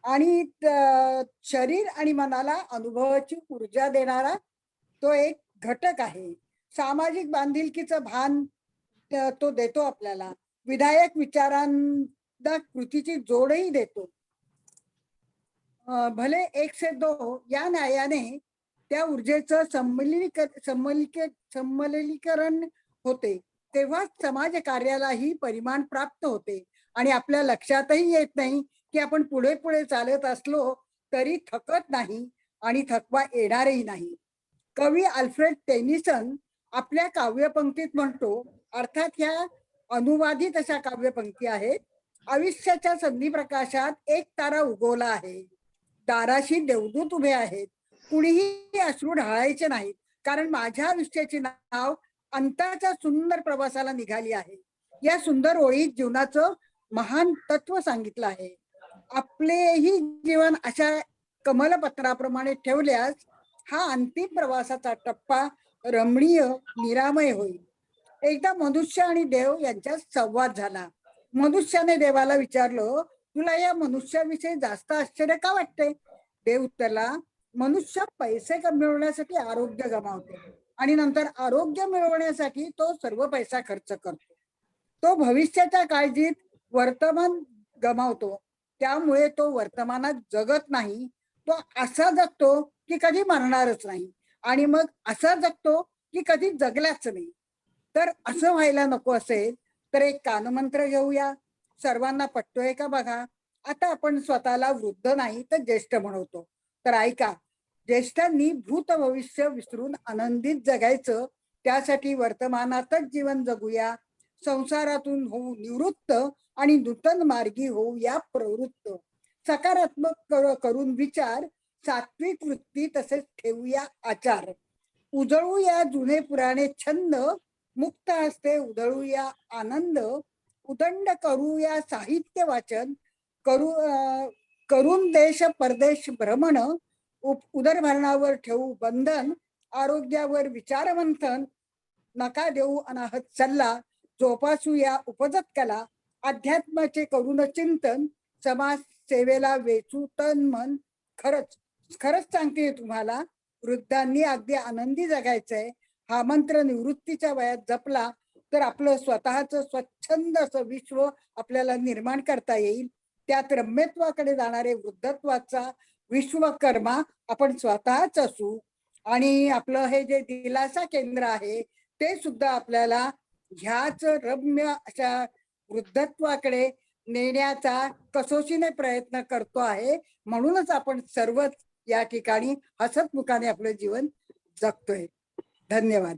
आणि शरीर आणि मनाला अनुभवाची ऊर्जा देणारा तो एक घटक आहे. सामाजिक बांधिलकीचं भान तो देतो आपल्याला. विधायक विचारांना कृतीची जोडही देतो. भले 1 से 2 या न्यायाने त्या ऊर्जेचं सम्मिलीकरण होते, तेव्हाच समाज कार्यालाही परिमाण प्राप्त होते आणि आपल्या लक्षातही येत नाही की आपण पुढे पुढे चालत असलो तरी थकत नाही आणि थकवा येणारही नाही. कवी अल्फ्रेड टेनिसन आपल्या काव्यपंक्तीत म्हणतो, अर्थात ह्या अनुवादित अशा काव्यपंक्ती आहेत, आयुष्याच्या संधी प्रकाशात एक तारा उगवला आहे, दाराशी देवदूत उभे आहेत, कुणीही अश्रू ढाळायचे नाहीत, कारण माझ्या आयुष्याची नाव अंताच्या सुंदर प्रवासाला निघाली आहे. या सुंदर ओळीत जीवनाचं महान तत्व सांगितलं आहे. आपलेही जीवन अशा कमलपत्राप्रमाणे ठेवल्यास हा अंतिम प्रवासाचा टप्पा रमणीय, निरामय होईल. एकदा मनुष्य आणि देव यांच्यात संवाद झाला. मनुष्याने देवाला विचारलं, तुला या मनुष्याविषयी जास्त आश्चर्य का वाटते? देव उत्तरला, मनुष्य पैसे मिळवण्यासाठी आरोग्य गमावतो आणि नंतर आरोग्य मिळवण्यासाठी तो सर्व पैसा खर्च करतो. तो भविष्याच्या काळजीत वर्तमान गमावतो, त्यामुळे तो वर्तमानात जगत नाही. तो असा जगतो की कधी मरणारच नाही आणि मग असा जगतो की कधी जगलाच नाही. तर असं व्हायला नको असेल तर एक कानमंत्र घेऊया. सर्वांना पटतोय का बघा. आता आपण स्वतःला वृद्ध नाही तर ज्येष्ठ म्हणतो, तर ऐका. ज्येष्ठांनी भूत भविष्य विसरून आनंदित जगायचं, त्यासाठी वर्तमानातच जीवन जगूया. संसारातून होऊ निवृत्त आणि नूतन मार्गी होऊया प्रवृत्त. सकारात्मक करून विचार, सात्विक वृत्ती तसेच ठेवूया आचार. उजळूया जुने पुराणे छंद, मुक्त हस्ते उधळूया आनंद. उदंड करूया साहित्य वाचन, करून देश परदेश भ्रमण. उदरभरणावर ठेवू बंधन, आरोग्यावर विचार मंथन. नका देऊ अनाहत सल्ला, जोपासूया उपजत कला. अध्यात्माचे करून चिंतन, समाज सेवेला वेचू तन मन. खरंच सांगते तुम्हाला, वृद्धांनी अगदी आनंदी जगायचंय. हा मंत्र निवृत्तीच्या वयात जपला तर आपलं स्वतःचं स्वच्छंद असं विश्व आपल्याला निर्माण करता येईल. त्यात रम्यत्वाकडे जाणारे वृद्धत्वाचा विश्वकर्मा आपण स्वतःच असू आणि आपलं हे जे दिलासा केंद्र आहे ते सुद्धा आपल्याला ह्याच रम्य अशा वृद्धत्वाकडे नेण्याचा कसोशीने प्रयत्न करतो आहे. म्हणूनच आपण सर्वच या ठिकाणी हसतमुखाने आपलं जीवन जगतोय. धन्यवाद.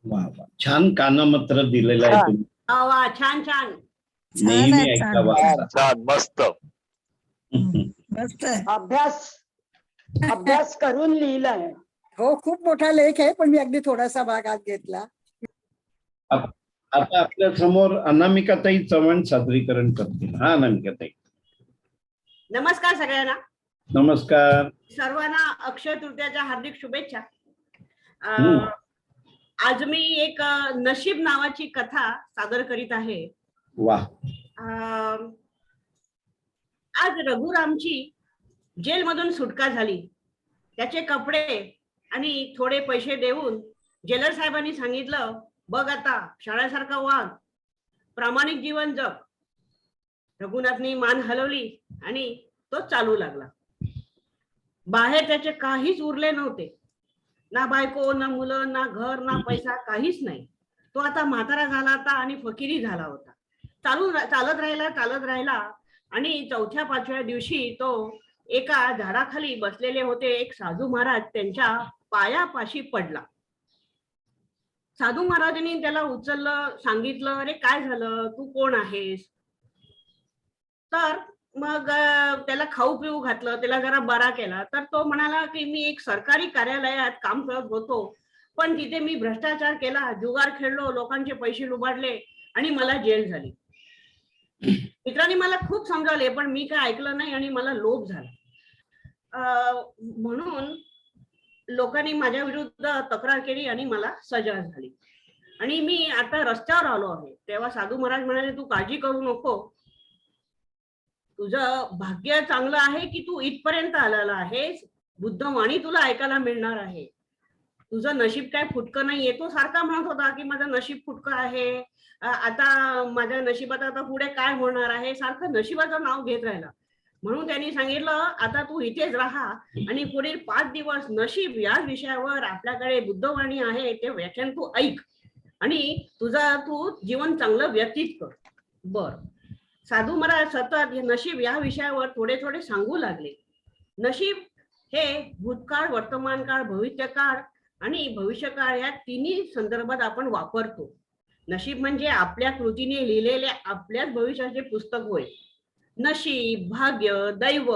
वा वा, छान कानमत्र दिलेलं आहे तुम्ही. वा छान छान. नेहमी ऐकावा. छान मस्त. मस्त. अभ्यास करून लिहिलाय. हो, खूप मोठा लेख आहे, पण मी अगदी थोडासा भाग आत घेतला. आता आपल्या समोर अनामिकाताई चव्हाण सादरीकरण करतील. हा अनामिकाताई. नमस्कार सगळ्यांना. नमस्कार. सर्वांना अक्षय तृतीयाच्या हार्दिक शुभेच्छा. आज मी एक नशीब नावाची कथा सादर करीत आहे. वा. आज रघुरामची जेलमधून सुटका झाली. त्याचे कपडे आणि थोडे पैसे देऊन जेलर साहेबांनी सांगितलं, बघ आता शाळेसारखा वाघ, प्रामाणिक जीवन जग. रघुनाथनी मान हलवली आणि तो चालू लागला. बाहेर त्याचे काहीच उरले नव्हते. ना बायको, ना मुलं, ना घर, ना पैसा, काहीच नाही. तो आता म्हातारा झाला होता आणि फकीरी झाला होता. चालत राहिला आणि चौथ्या पाचव्या दिवशी तो एका झाडाखाली बसलेले होते एक साधू महाराज त्यांच्या पायापाशी पडला. साधू महाराजांनी त्याला उचललं, सांगितलं, अरे काय झालं, तू कोण आहेस? तर मग त्याला खाऊ पिऊ घातलं, त्याला जरा बरा केला. तर तो म्हणाला की मी एक सरकारी कार्यालयात काम करत होतो, पण तिथे मी भ्रष्टाचार केला, जुगार खेळलो, लोकांचे पैसे लुबाडले आणि मला जेल झाली. मित्रांनी मला खूप समजावले, पण मी काय ऐकलं नाही आणि मला लोभ झाला. म्हणून लोकांनी माझ्या विरुद्ध तक्रार केली आणि मला सजा झाली आणि मी आता रस्त्यावर आलो आहे. तेव्हा साधू महाराज म्हणाले, तू काळजी करू नको, तुझं भाग्य चांगलं आहे की तू इथपर्यंत आलेला आहेस. बुद्धवाणी तुला ऐकायला मिळणार आहे. तुझं नशीब काय फुटकं नाहीये. तो सारखा म्हणत होता की माझं नशीब फुटकं आहे, आता माझ्या नशिबात आता पुढे काय होणार आहे, सारखं नशिबाचं नाव घेत राहिला. म्हणून त्यांनी सांगितलं, आता तू इथेच राहा आणि पुढील 5 दिवस नशीब या विषयावर आपल्याकडे बुद्धवाणी आहे ते व्याख्यान तू ऐक आणि तू जीवन चांगलं व्यतीत कर. बर. साधू महाराज सतत नशीब या विषयावर थोडे थोडे सांगू लागले. नशीब हे भूतकाळ, वर्तमान काळ, भविष्यकाळ आणि भविष्यकाळ या तिन्ही संदर्भात आपण वापरतो. नशीब म्हणजे आपल्या कृतीने लिहिलेले आपल्याच भविष्याचे पुस्तक होय. नशीब, भाग्य, दैव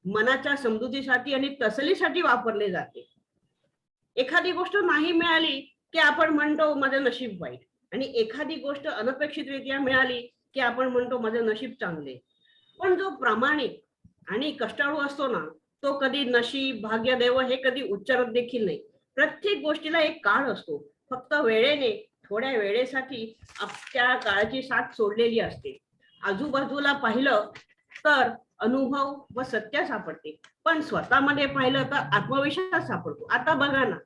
मनाच्या समजुतीसाठी आणि तसलीसाठी वापरले जाते. एखादी गोष्ट नाही मिळाली की आपण म्हणतो माझं नशीब वाईट, आणि एखादी गोष्ट अनपेक्षितरित्या मिळाली की आपण म्हणतो माझं नशीब चांगले. पण जो प्रामाणिक आणि कष्टाळू असतो ना, तो कधी नशीब, भाग्य, दैव हे कधी उच्चारत देखील नाही. प्रत्येक गोष्टीला एक काळ असतो. फक्त वेळेने, थोड्या वेळेसाठी त्या काळाची साथ सोडलेली असते. आजूबाजूला पाहिलं तर अनुभव व सत्य सापडते, पण स्वतःमध्ये पाहिलं तर आत्मविश्वास सापडतो. आता बघा ना,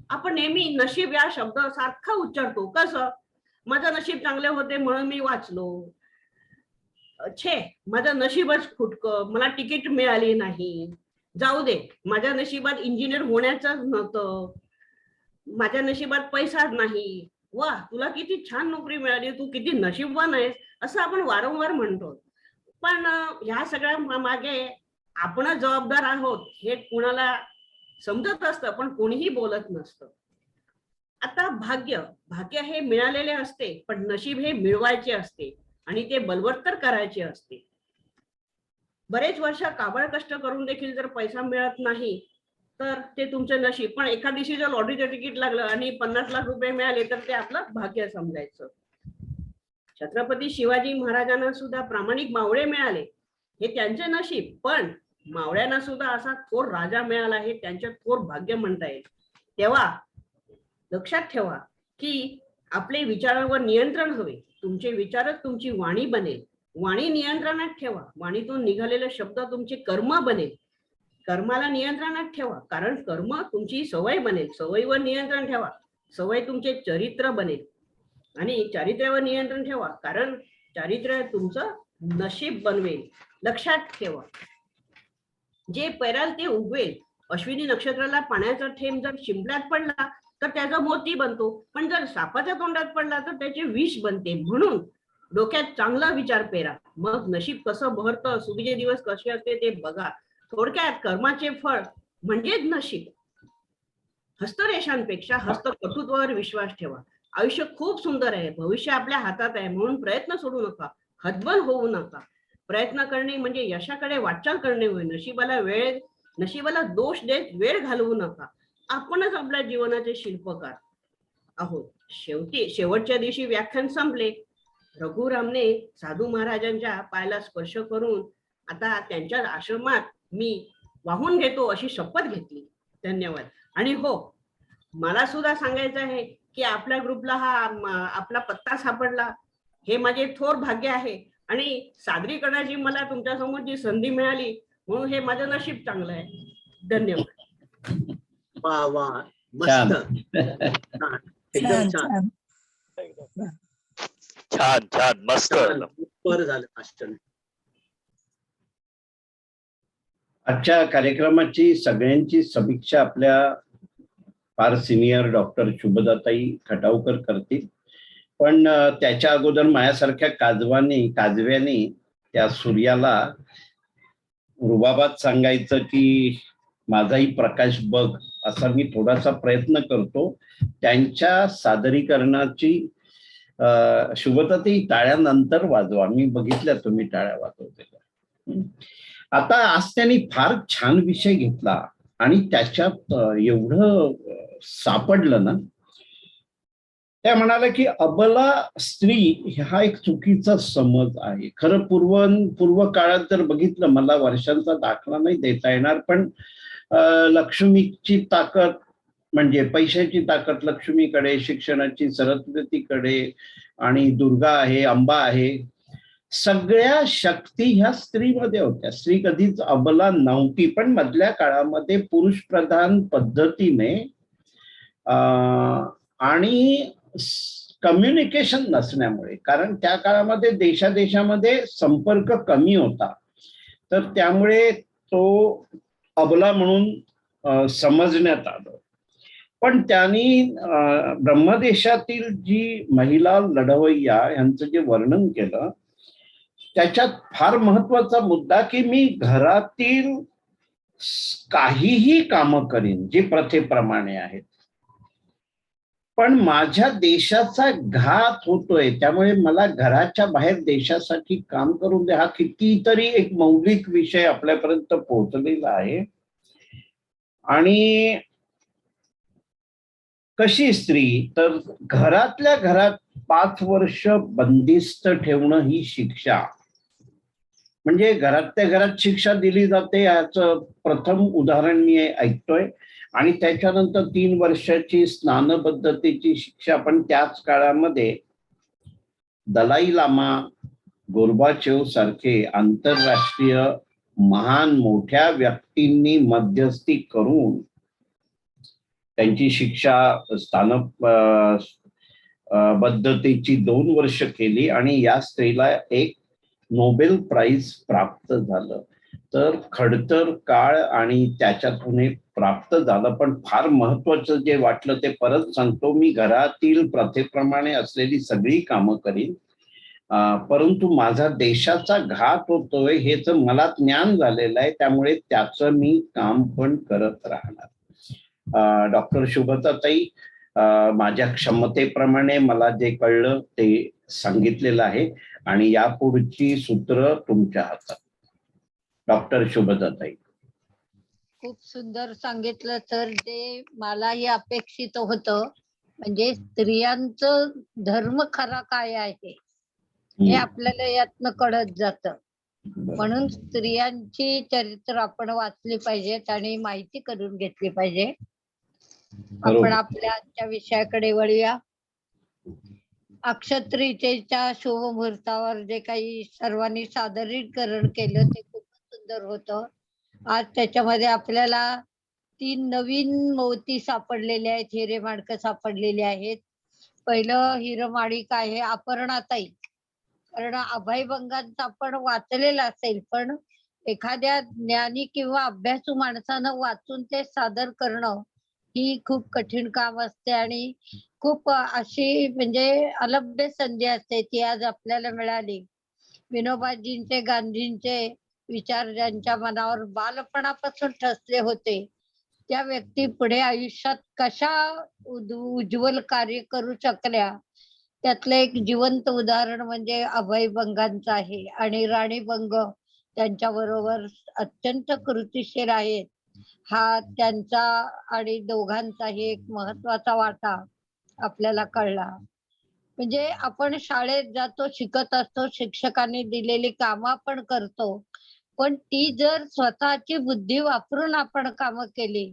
आपण नेहमी नशीब या शब्द सारखा उच्चारतो. कसं, माझं नशीब चांगले होते म्हणून मी वाचलो, छे माझं नशीबच फुटकं, मला तिकीट मिळाली नाही, जाऊ दे माझ्या नशिबात इंजिनियर होण्याचं नव्हतं, माझ्या नशिबात पैसाच नाही, वा तुला किती छान नोकरी मिळाली, तू किती नशीबवान आहेस, असं आपण वारंवार म्हणतो. पण ह्या सगळ्या मागे आपण जबाबदार आहोत हे कुणाला समजत असतं, पण कोणीही बोलत नसतं. आता भाग्य हे मिळालेले असते, पण नशीब हे मिळवायचे असते आणि ते बलवत्तर करायचे असते. बरेच वर्ष काबाड कष्ट करून देखील जर पैसा मिळत नाही तर ते तुमचं नशीब. पण एका दिवशी जर लॉटरीचं तिकीट लागलं आणि 50 लाख रुपये मिळाले तर ते आपलं भाग्य समजायचं. छत्रपती शिवाजी महाराजांना सुद्धा प्रामाणिक मावळे मिळाले हे त्यांचे नशीब, पण मावळ्यांना सुद्धा असा थोर राजा मिळाला हे त्यांचे थोर भाग्य म्हणता येईल. तेव्हा लक्षात ठेवा की आपले विचारांवर नियंत्रण हवे. तुमचे विचारच तुमची वाणी बनेल. वाणी नियंत्रणात ठेवा. वाणीतून निघालेले शब्द तुमचे कर्म बनेल. कर्माला नियंत्रणात ठेवा, कारण कर्म तुमची सवय बनेल. सवयीवर नियंत्रण ठेवा, सवय तुमचे चरित्र बनेल. आणि चारित्र्यावर नियंत्रण ठेवा, कारण चारित्र्य तुमचं नशीब बनवेल. लक्षात ठेवा, जे पेराल ते उगवेल. अश्विनी नक्षत्राला पाण्याचा थेंब जर शिंपल्यात पडला तर त्याचा मोती बनतो, पण जर सापाच्या तोंडात पडला तर त्याचे विष बनते. म्हणून डोक्यात चांगला विचार पेरा, मग नशीब कसं बहरतं, सुगीचे दिवस कसे असते ते बघा. थोडक्यात कर्माचे फळ म्हणजेच नशीब. हस्तरेषांपेक्षा हस्तकटुत्वावर विश्वास ठेवा. आयुष्य खूप सुंदर आहे, भविष्य आपल्या हातात आहे, म्हणून प्रयत्न सोडू नका, हतबल होऊ नका. प्रयत्न करणे म्हणजे यशाकडे वाटचाल करणे होय. नशिबाला दोष देत वेळ घालवू नका. आपणच आपल्या जीवनाचे शिल्पकार आहोत. शेवटच्या दिवशी व्याख्यान संपले. रघुरामने साधू महाराजांच्या पायाला स्पर्श करून आता त्यांच्या आश्रमात मी वाहून घेतो अशी शपथ घेतली. धन्यवाद. आणि हो, मला सुद्धा सांगायचं आहे की आपल्या ग्रुपला हा आपला पत्ता सापडला, हे माझे थोर भाग्य आहे. आणि सादरीकरणाची मला तुमच्या समोर जी संधी मिळाली म्हणून हे माझं नशीब चांगलं आहे. धन्यवाद. वा वा, मस्त, एकदम छान, छान छान, मस्त बरं झालं भाषण. आजच्या कार्यक्रमाची सगळ्यांची समीक्षा आपल्या फार सिनियर डॉक्टर शुभदाताई खटावकर करतील, पण त्याच्या अगोदर माझ्यासारख्या काजव्याने त्या सूर्याला रुबाबात सांगायचं की माझाही प्रकाश बघ, असा मी थोडासा प्रयत्न करतो. त्यांच्या सादरीकरणाची शुभदाताई टाळ्यानंतर वाजवा, मी बघितल्या तुम्ही टाळ्या वाजवतेल्या. आता आज त्यांनी फार छान विषय घेतला आणि त्याच्यात एवढं सापडलं ना. त्या म्हणाल्या की अबला स्त्री हा एक चुकीचा समज आहे. खरं पूर्व काळात जर बघितलं, मला वर्षांचा दाखला नाही देता येणार, पण लक्ष्मीची ताकद म्हणजे पैशाची ताकद लक्ष्मीकडे, शिक्षणाची सरस्वतीकडे, आणि दुर्गा आहे, अंबा आहे, सगळ्या शक्ती ह्या स्त्रीमध्ये होत्या. स्त्री कधीच अबला नव्हती. पण मधल्या काळामध्ये पुरुष प्रधान पद्धतीने आणि कम्युनिकेशन नसण्यामुळे, कारण त्या काळामध्ये देशादेशामध्ये संपर्क कमी होता, तर त्यामुळे तो अबला म्हणून समजण्यात आलं. पण त्यांनी ब्रह्मदेशातील जी महिला लढवय्या यांचं जे वर्णन केलं, त्याच्यात फार महत्वाचा मुद्दा की मी घरातील काहीही कामं करीन जी प्रथेप्रमाणे आहेत, पण माझ्या देशाचा घात होतोय, त्यामुळे मला घराच्या बाहेर देशासाठी काम करून द्या. हा कितीतरी एक मौलिक विषय आपल्यापर्यंत पोहोचलेला आहे. आणि कशी स्त्री तर घरातल्या घरात 5 वर्ष बंदिस्त ठेवणं ही शिक्षा, म्हणजे घरातल्या घरात शिक्षा दिली जाते याचं प्रथम उदाहरण मी ऐकतोय. आणि त्याच्यानंतर 3 वर्षाची स्नानबद्धतेची शिक्षा. पण त्याच काळामध्ये दलाई लामा, गोर्बाचेव सारखे आंतरराष्ट्रीय महान मोठ्या व्यक्तींनी मध्यस्थी करून त्यांची शिक्षा बद्धतेची 2 वर्ष केली आणि या स्त्रीला एक नोबेल प्राइज प्राप्त झालं. तर खडतर काळ आणि त्याच्यातून हे प्राप्त झालं. पण फार महत्वाचं जे वाटलं ते परत सांगतो, मी घरातील प्रथेप्रमाणे असलेली सगळी कामं करीन, परंतु माझा देशाचा घात होतोय हेच मला ज्ञान झालेलं आहे, त्यामुळे त्याचं मी काम पण करत राहणार. डॉक्टर शुभदाताई, माझ्या क्षमतेप्रमाणे मला जे कळलं ते सांगितलेलं आहे आणि यापुढची सूत्र तुमच्या हातात. डॉक्टर शुभदाताई. खूप सुंदर सांगितलं सर. ते मलाही अपेक्षित होतं, म्हणजे स्त्रियांचं धर्म खरा काय आहे हे आपल्याला यातनं कळत जातं. म्हणून स्त्रियांची चरित्र आपण वाचली पाहिजेत आणि माहिती करून घेतली पाहिजे. आपण आपल्या आजच्या विषयाकडे वळूया. अक्षतृतीयेच्या शुभ मुहूर्तावर जे काही सर्वांनी सादरीकरण केलं ते खूप सुंदर होतं. आज त्याच्यामध्ये आपल्याला 3 नवीन मोती सापडलेले आहेत, हिरेमाणकं सापडलेले आहेत. पहिलं हिरमाणिक आहे अपर्णाताई. कारण अभयभंगांचा आपण वाचलेला असेल, पण एखाद्या ज्ञानी किंवा अभ्यासू माणसानं वाचून ते सादर करणं ही खूप कठीण काम असते आणि खूप अशी म्हणजे अलभ्य संधी असते ती आज आपल्याला मिळाली. विनोबाजींचे गांधींचे विचार ज्यांच्या मनावर बालपणापासून ठसले होते त्या व्यक्ती पुढे आयुष्यात कशा उज्ज्वल कार्य करू शकल्या त्यातलं एक जिवंत उदाहरण म्हणजे अभय बंगांचं आहे. आणि राणी बंग त्यांच्या बरोबर अत्यंत कृतिशील आहेत. हा त्यांचा आणि दोघांचाही एक महत्वाचा वाटा आपल्याला कळला. म्हणजे आपण शाळेत जातो, शिकत असतो, शिक्षकांनी दिलेली कामं आपण करतो, पण ती जर स्वतःची बुद्धी वापरून आपण कामं केली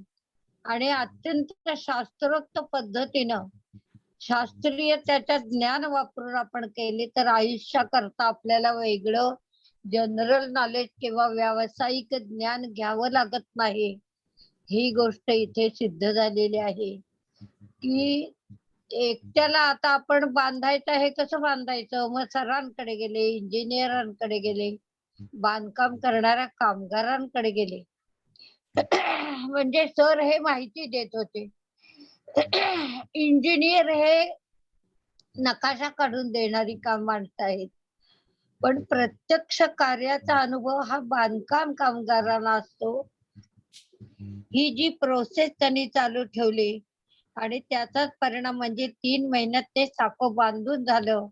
आणि अत्यंत शास्त्रोक्त पद्धतीनं शास्त्रीय त्याच्यात ज्ञान वापरून आपण केली तर आयुष्याकरता आपल्याला वेगळं जनरल नॉलेज किंवा व्यावसायिक ज्ञान घ्यावं लागत नाही. ही गोष्ट इथे सिद्ध झालेली आहे की एकट्याला आता आपण बांधायचं हे कसं बांधायचं, मग सरांकडे गेले, इंजिनियरांकडे गेले, बांधकाम करणाऱ्या कामगारांकडे गेले. म्हणजे सर हे माहिती देत होते, इंजिनियर हे नकाशा काढून देणारी काम माणसं आहेत, पण प्रत्यक्ष कार्याचा अनुभव हा बांधकाम कामगारांना असतो. ही जी प्रोसेस त्यांनी चालू ठेवली आणि त्याचाच परिणाम म्हणजे 3 महिन्यात ते साखर बांधून झालं.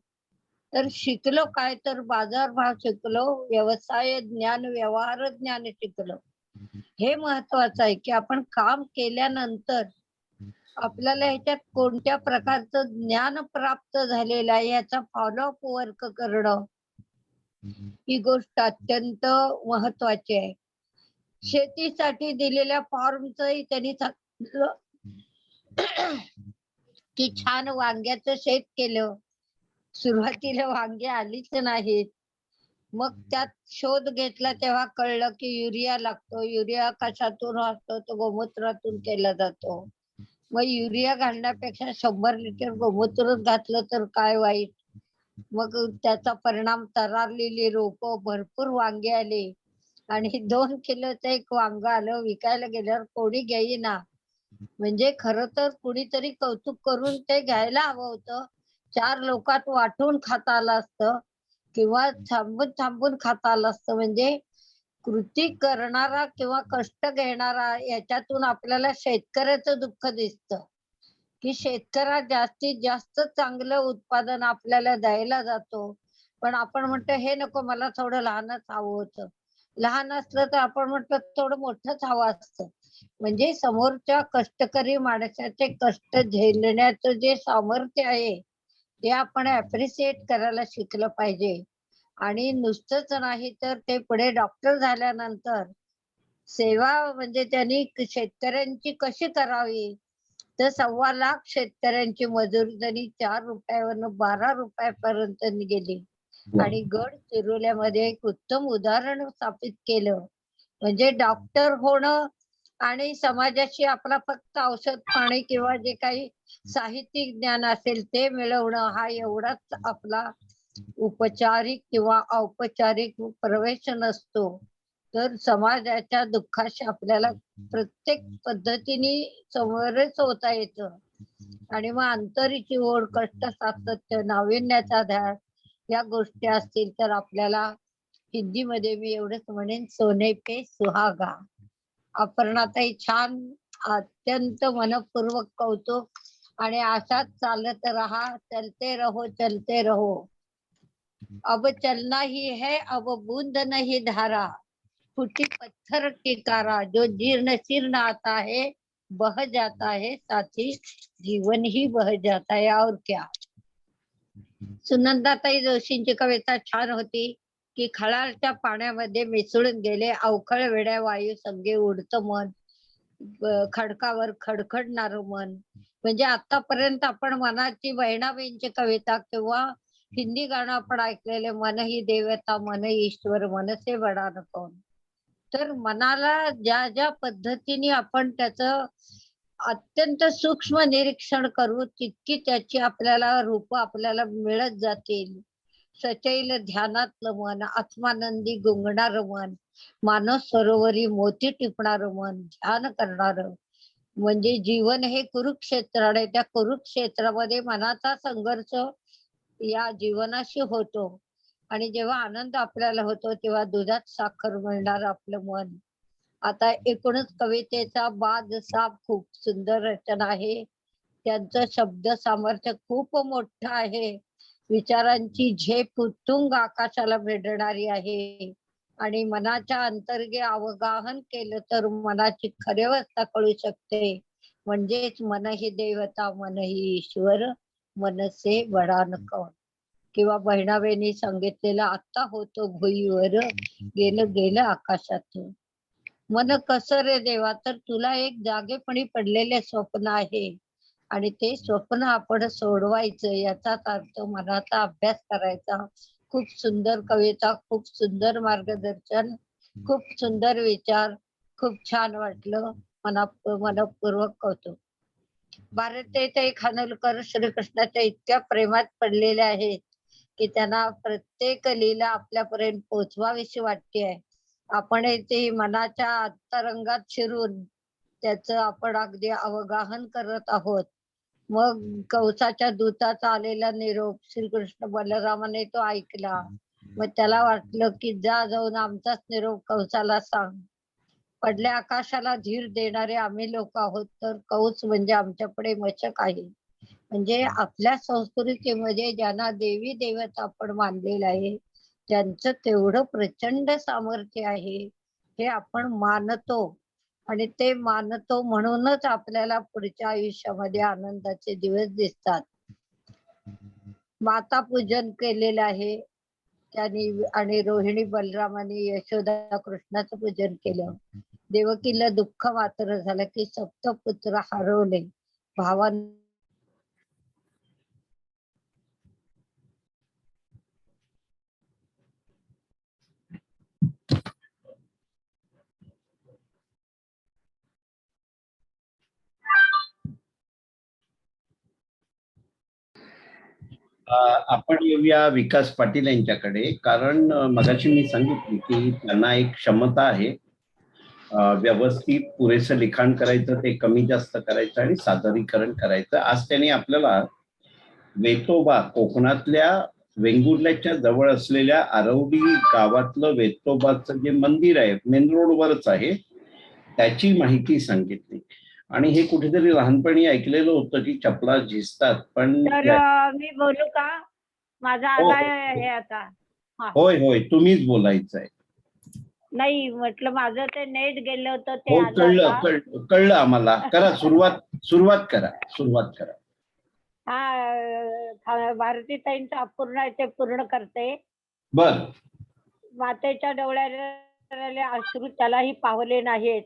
तर शिकलो काय, तर बाजारभाव शिकलो, व्यवसाय ज्ञान, व्यवहार ज्ञान शिकलो. हे महत्वाचं आहे की आपण काम केल्यानंतर आपल्याला ह्याच्यात कोणत्या प्रकारचं ज्ञान प्राप्त झालेलं आहे याचा फॉलोअप वर्क करणं ही गोष्ट अत्यंत महत्वाची आहे. शेतीसाठी दिलेल्या फॉर्मचंही त्यांनी सांगितलं की छान वांग्याचं शेत केलं. सुरुवातीला वांगे आलीच नाहीत. मग त्यात शोध घेतला तेव्हा कळलं की युरिया लागतो. युरिया कशातून असतो, तो गोमूत्रातून केला जातो. मग युरिया घालण्यापेक्षा 100 लिटर गोमूत्रच घातलं तर काय वाईट. मग त्याचा परिणाम तरारलेली रोपं, भरपूर वांगे आले आणि 2 किलोचं एक वांग आलं. विकायला गेल्यावर कोणी घेईना. म्हणजे खरं तर कुणीतरी कौतुक करून ते घ्यायला हवं होतं. 4 लोकात वाटून खाता आलं असतं किंवा थांबून थांबून खाता आलं असतं. म्हणजे कृती करणारा किंवा कष्ट घेणारा याच्यातून आपल्याला शेतकऱ्याचं दुःख दिसतं की शेतकऱ्या जास्तीत जास्त चांगलं उत्पादन आपल्याला द्यायला जातो, पण आपण म्हणतो हे नको, मला थोडं लहानच हवं होतं. लहान असलं तर आपण म्हणतो थोडं मोठंच हवं असतं. म्हणजे समोरच्या कष्टकरी माणसाचे कष्ट झेलण्याचं जे सामर्थ्य आहे ते आपण अप्रिशिएट करायला शिकलं पाहिजे. आणि नुसतंच नाही तर ते पुढे डॉक्टर झाल्यानंतर सेवा म्हणजे त्यांनी शेतकऱ्यांची कशी करावी, तर 1.25 लाख शेतकऱ्यांची मजुरी त्यांनी 4 रुपयावरनं 12 रुपयापर्यंत गेली आणि गडचिरोलीमध्ये एक उत्तम उदाहरण स्थापित केलं. म्हणजे डॉक्टर होणं आणि समाजाशी आपला फक्त औषध पाणी किंवा जे काही साहित्यिक ज्ञान असेल ते मिळवणं हा एवढाच आपला उपचारिक किंवा औपचारिक प्रवेश नसतो. तर समाजाच्या दुःखाशी आपल्याला प्रत्येक पद्धतीने समरस होता येतं. आणि मग अंतरीची ओढ, कष्ट, सातत्य, नाविन्याचा ध्यास या गोष्टी असतील तर आपल्याला हिंदीमध्ये मी एवढंच म्हणेन, सोने पे सुहागा. अपर्णाताई छान, अत्यंत मनपूर्वक कौतुक. आणि अशाच चालत रहा, चलते रहो चलते रहो. अब चलना ही है, अब बूंद नहीं धारा, फूटी पत्थर की कारा, जो जीर्ण शीर्ण आता है बह जाता है, साथी जीवन ही बह जाता है, और क्या. सुनंदाताई जोशींची कविता छान होती की खळाळच्या पाण्यामध्ये मिसळून गेले, अवखळ वेड्या वायू संगे उडतं मन, खडकावर खडखडणार मन. म्हणजे आतापर्यंत आपण मनाची बहिणाबाईंची कविता किंवा हिंदी गाणं आपण ऐकलेले, मन ही देवता मन ही ईश्वर मनसे बडा नको. तर मनाला ज्या ज्या पद्धतीने आपण त्याचं अत्यंत सूक्ष्म निरीक्षण करू तितकी त्याची आपल्याला रूप आपल्याला मिळत जातील. सचैल ध्यानातलं मन, आत्मानंदी गुंगणारं मन, मानस सरोवरी मोती टिपणारं मन, ध्यान करणारं. म्हणजे जीवन हे कुरुक्षेत्र आहे. त्या कुरुक्षेत्रामध्ये मनाचा संघर्ष या जीवनाशी होतो. आणि जेव्हा आनंद आपल्याला होतो तेव्हा दुधात साखर मिळणार आपलं मन. आता एकूणच कवितेचा बाज साप खूप सुंदर रचना आहे. त्यांचं शब्द सामर्थ्य खूप मोठं आहे. विचारांची झेप उत्तुंग आकाशाला भेटणारी आहे. आणि मनाच्या अंतर्गे अवगाहन केलं तर मनाची खरी अवस्था कळू शकते. म्हणजेच मन ही देवता, मन ही ईश्वर, मनसे बडा न कौन. किंवा बहिणाबाईंनी सांगितलेलं आता होतो भुईवर, गेलं गेलं आकाशात. मन कसं रे देवा, तर तुला एक जागेपणी पडलेले स्वप्न आहे आणि ते स्वप्न आपण सोडवायचं, याचाच अर्थ मनाचा अभ्यास करायचा. खूप सुंदर कविता, खूप सुंदर मार्गदर्शन, खूप सुंदर विचार, खूप छान वाटलं. मनपूर्वक कौतुक. भारतीताई खानोलकर श्रीकृष्णाच्या इतक्या प्रेमात पडलेले आहेत की त्यांना प्रत्येक लीला आपल्यापर्यंत पोचवावीशी वाटते आहे. आपण येथे मनाच्या अंतरंगात शिरून त्याचं आपण अगदी अवगाहन करत आहोत. मग कंसाच्या दूताचा आलेला निरोप श्रीकृष्ण बलरामाने तो ऐकला. मग त्याला वाटलं की जाऊन आमचाच निरोप कंसाला सांग. पडल्या आकाशाला धीर देणारे आम्ही लोक आहोत, तर कंस म्हणजे आमच्यापुढे मशक आहे. म्हणजे आपल्या संस्कृतीमध्ये ज्यांना देवी देवता आपण मानलेलं आहे त्यांचं तेवढं प्रचंड सामर्थ्य आहे हे आपण मानतो. आणि ते मानतो म्हणूनच आपल्याला पुढच्या आयुष्यामध्ये आनंदाचे दिवस दिसतात. माता पूजन केलेलं आहे त्यांनी. आणि रोहिणी बलरामाने यशोदा कृष्णाचं पूजन केलं. देवकीला दुःख मात्र झालं की सप्तपुत्र हरवले. भावांनी आपण येऊया विकास पाटील यांच्याकडे. कारण मगाशी मी सांगितली की त्यांना एक क्षमता आहे व्यवस्थित पुरेसं लिखाण करायचं, ते कमी जास्त करायचं आणि सादरीकरण करायचं. आज त्यांनी आपल्याला वेतोबा, कोकणातल्या वेंगुर्ल्याच्या जवळ असलेल्या आरवली गावातलं वेतोबाचं जे मंदिर आहे, मेन रोडवरच आहे, त्याची माहिती सांगितली. आणि हे कुठेतरी लहानपणी ऐकलेलं होतं की चपला झिजतात, पण मी बोलू का? माझा हो, आला हो. हे आता. हा. होय होय, तुम्हीच बोलायचंय. नाही म्हटलं माझं ते नेट गेलं होतं ते हो, आलं कळलं आता. कळलं आम्हाला. करा सुरुवात करा. हा, भारतीताईंचं अपूर्ण आहे ते पूर्ण करते. बर. मातेच्या डोळ्याला अश्रू त्यालाही पावले नाहीत.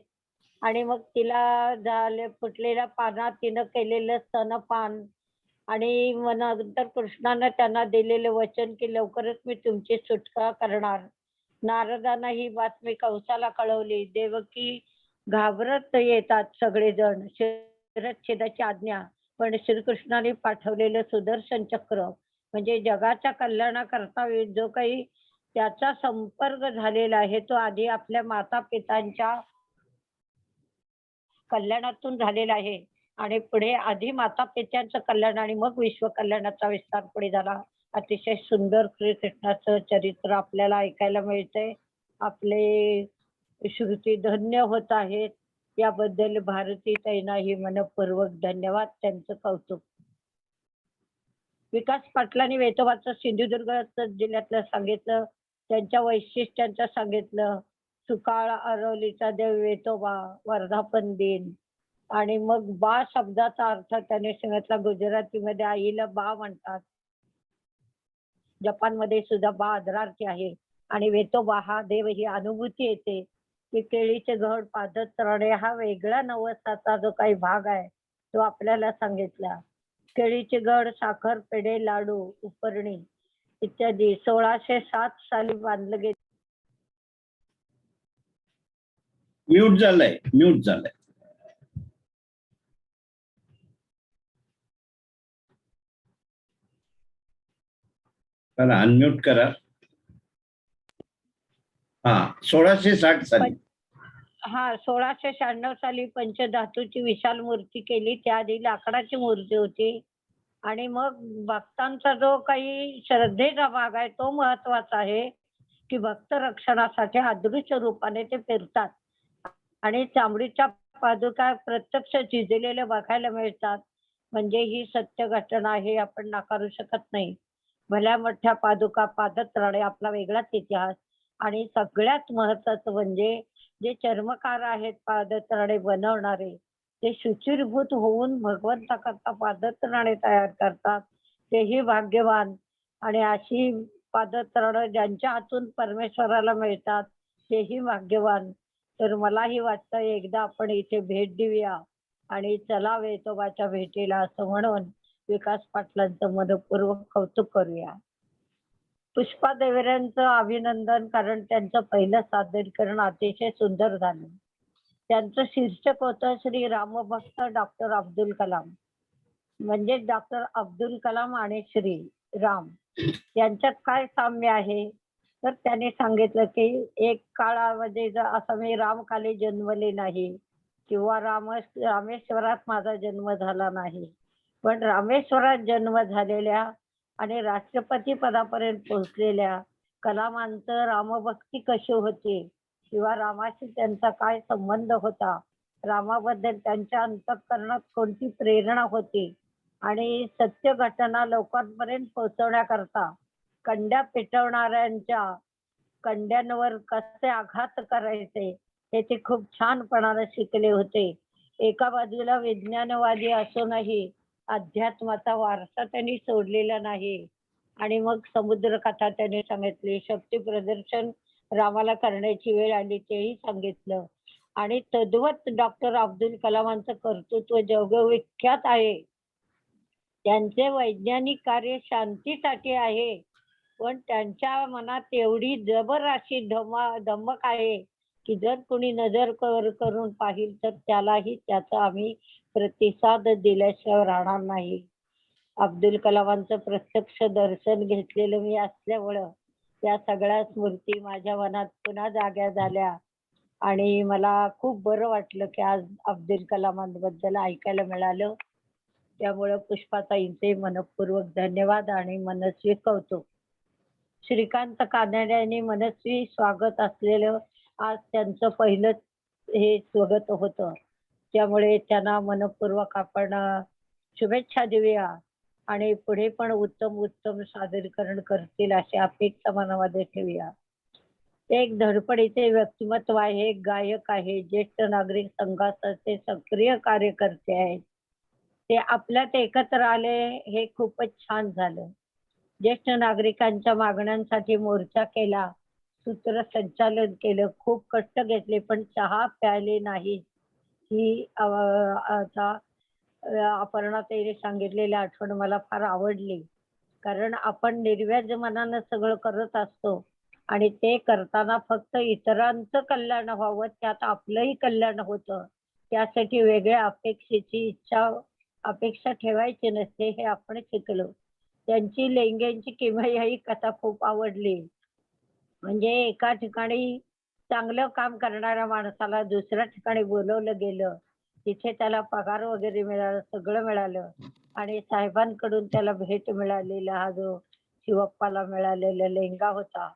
आणि मग तिला झाले फुटलेल्या पानात तिनं केलेलं स्तनपान. आणि नंतर कृष्णानं त्यांना दिलेलं वचन की लवकरच मी तुमची सुटका करणार. नारदांना ही बातमी कंसाला कळवली. देवकी घाबरत येतात सगळेजण. शिरच्छेदाची आज्ञा. पण श्रीकृष्णाने पाठवलेलं सुदर्शन चक्र म्हणजे जगाच्या कल्याणाकरता जो काही त्याचा संपर्क झालेला आहे तो आधी आपल्या माता पितांच्या कल्याणातून झालेला आहे. आणि पुढे आधी माता पित्यांचं कल्याण आणि मग विश्व कल्याणाचा विस्तार पुढे झाला. अतिशय सुंदर श्रीकृष्णाचं चरित्र आपल्याला ऐकायला मिळतंय. आपले श्रुती धन्य होत आहेत. याबद्दल भारतीताईंनाही मनपूर्वक धन्यवाद, त्यांचं कौतुक. विकास पाटलांनी वेतोबाचं सिंधुदुर्ग जिल्ह्यातलं सांगितलं, त्यांच्या वैशिष्ट्यांचं सांगितलं. सुकाळ आरवलीचा देव वेतोबा, वर्धापन दिन. आणि मग बा शब्दाचा अर्थ त्याने सांगितला. गुजरातीमध्ये आईला बा म्हणतात. जपानमध्ये सुद्धा बा आदरार्थी आहे. आणि वेतोबा हा देव ही अनुभूती येते की केळीचे घड पादत राहणे हा वेगळा नवसाचा जो काही भाग आहे तो आपल्याला सांगितला. केळीचे घड, साखर, पेढे, लाडू, उपरणी इत्यादी 1607 साली बांधलं गेलं. म्यूट झालंय. अनम्यूट करा. हा 1660 साली. हा 1696 साली पंचधातूची विशाल मूर्ती केली. त्याआधी लाकडाची मूर्ती होती. आणि मग भक्तांचा जो काही श्रद्धेचा भाग आहे तो महत्वाचा आहे, की भक्त रक्षणासाठी अदृश्य रूपाने ते फिरतात आणि चामडीच्या पादुका प्रत्यक्ष झिजलेल्या बघायला मिळतात. म्हणजे ही सत्य घटना आहे, आपण नाकारू शकत नाही. भल्या मोठ्या पादुका, पादत्राणे आपला वेगळाच इतिहास. आणि सगळ्यात महत्वाचं म्हणजे जे चर्मकार आहेत पादत्राणे बनवणारे, ते शुचिर्भूत होऊन भगवंताकरता पादत्राणे तयार करतात, तेही भाग्यवान. आणि अशी पादत्राणे ज्यांच्या हातून परमेश्वराला मिळतात तेही भाग्यवान. तर मलाही वाटतं एकदा आपण इथे भेट देऊया आणि चला वेतोबाच्या भेटीला असं म्हणून विकास पाटलांचं मनपूर्वक कौतुक करूया. पुष्पा देवरेंचं अभिनंदन, कारण त्यांचं पहिलं सादरीकरण अतिशय सुंदर झालं. त्यांचं शीर्षक होतं श्री रामभक्त डॉक्टर अब्दुल कलाम. म्हणजे डॉक्टर अब्दुल कलाम आणि श्री राम यांच्यात काय साम्य आहे, तर त्यांनी सांगितलं की एक काळामध्ये असं मी रामकाली जन्मले नाही किंवा रामेश्वरात माझा जन्म झाला नाही, पण रामेश्वरात जन्म झालेल्या आणि राष्ट्रपती पदापर्यंत पोहोचलेल्या कलामांचं रामभक्ती कशी होती किंवा रामाशी त्यांचा काय संबंध होता, रामाबद्दल त्यांच्या अंतःकरणात कोणती प्रेरणा होती आणि सत्य घटना लोकांपर्यंत पोहोचवण्याकरता कंड्या पेटवणाऱ्यांच्या कंड्यांवर कसे आघात करायचे हे ते खूप छानपणाने शिकले होते. एका बाजूला विज्ञानवादी असूनही अध्यात्माचा वारसा त्यांनी सोडलेला नाही. आणि मग समुद्र कथा त्यांनी सांगितली, शक्ती प्रदर्शन रामाला करण्याची वेळ आली तेही सांगितलं. आणि तद्वत डॉक्टर अब्दुल कलामांचं कर्तृत्व जगविख्यात आहे. त्यांचे वैज्ञानिक कार्य शांतीसाठी आहे, पण त्यांच्या मनात एवढी जबर अशी धमक आहे की जर कोणी नजर करून पाहिल तर त्यालाही त्याचा आम्ही प्रतिसाद दिल्याशिवाय राहणार नाही. अब्दुल कलामांचं प्रत्यक्ष दर्शन घेतलेलं मी असल्यामुळं त्या सगळ्या स्मृती माझ्या मनात पुन्हा जाग्या झाल्या आणि मला खूप बरं वाटलं की आज अब्दुल कलामांबद्दल ऐकायला मिळालं. त्यामुळं पुष्पाताईंचे मनपूर्वक धन्यवाद आणि मनस्वी कौतुक. श्रीकांत कानडे यांनी मनस्वी स्वागत असलेलं आज त्यांचं पहिलं हे स्वागत होतं, त्यामुळे त्यांना मनपूर्वक आपण शुभेच्छा देऊया आणि पुढे पण उत्तम सादरीकरण करतील अशी अपेक्षा मनामध्ये ठेवूया. ते एक धडपडीचे व्यक्तिमत्व आहे, एक गायक आहे, ज्येष्ठ नागरिक संघाचे सक्रिय कार्यकर्ते आहेत. ते आपल्यात एकत्र आले हे खूपच छान झालं. ज्येष्ठ नागरिकांच्या मागण्यांसाठी मोर्चा केला, सूत्रसंचालन केलं, खूप कष्ट घेतले, पण चहा प्यायले नाही ही आता अपर्णाताईने सांगितलेली आठवण मला फार आवडली. कारण आपण निर्व्याज मनानं सगळं करत असतो आणि ते करताना फक्त इतरांचं कल्याण व्हावं, त्यात आपलंही कल्याण होतं, त्यासाठी वेगळ्या अपेक्षा ठेवायची नसते हे आपण शिकलो. त्यांची लेंग्यांची किमया ही कथा खूप आवडली. म्हणजे एका ठिकाणी चांगलं काम करणाऱ्या माणसाला दुसऱ्या ठिकाणी बोलवलं गेलं, तिथे त्याला पगार वगैरे मिळालं, सगळं मिळालं आणि साहेबांकडून त्याला भेट मिळालेला हा जो शिवप्पाला मिळालेला लेंगा होता,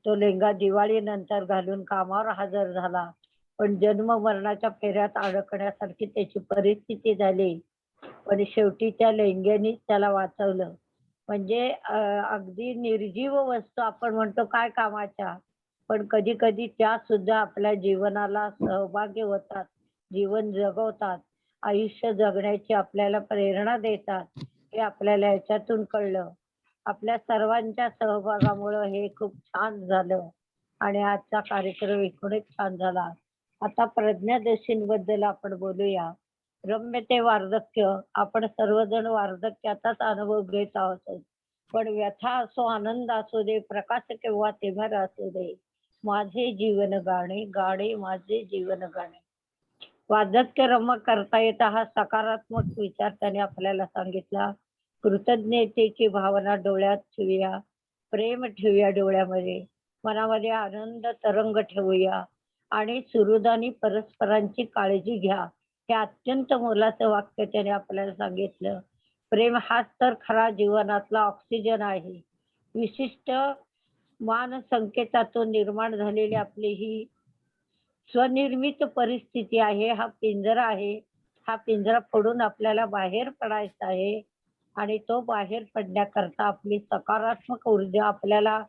तो लेंगा दिवाळी नंतर घालून कामावर हजर झाला, पण जन्म मरणाच्या फेऱ्यात अडकण्यासारखी त्याची परिस्थिती झाली, पण शेवटी त्या लेंग्यानीच त्याला वाचवलं. म्हणजे अगदी निर्जीव वस्तू आपण म्हणतो काय कामाच्या, पण कधी कधी त्या सुद्धा आपल्या जीवनाला सहभागी होतात, जीवन जगवतात, आयुष्य जगण्याची आपल्याला प्रेरणा देतात, हे आपल्याला याच्यातून कळलं. आपल्या सर्वांच्या सहभागामुळं हे खूप छान झालं आणि आजचा कार्यक्रम एकूणच छान झाला. आता प्रज्ञादर्शींबद्दल आपण बोलूया. रम्य ते वार्धक्य, आपण सर्वजण वार्धक्याचाच अनुभव घेत आहोत, पण व्यथा असो, आनंद असू दे, प्रकाश किंवा तिमिर असू दे, माझे जीवन गाणे गाणे माझे जीवन गाणे. वार्धक्य रम्य करता येता हा सकारात्मक विचार त्याने आपल्याला सांगितला. कृतज्ञतेची भावना डोळ्यात ठेवूया प्रेम ठेवूया डोळ्यामध्ये, मनामध्ये आनंद तरंग ठेवूया आणि सुहृदानी परस्परांची काळजी घ्या. हे अत्यंत मोलाचं वाक्य त्याने आपल्याला सांगितलं. प्रेम हाच तर खरा जीवनातला ऑक्सिजन आहे. विशिष्ट मान संकेतातून निर्माण झालेली आपली ही स्वनिर्मित परिस्थिती आहे. हा पिंजरा आहे. हा पिंजरा फोडून आपल्याला बाहेर पडायचा आहे आणि तो बाहेर पडण्याकरता आपली सकारात्मक ऊर्जा आपल्याला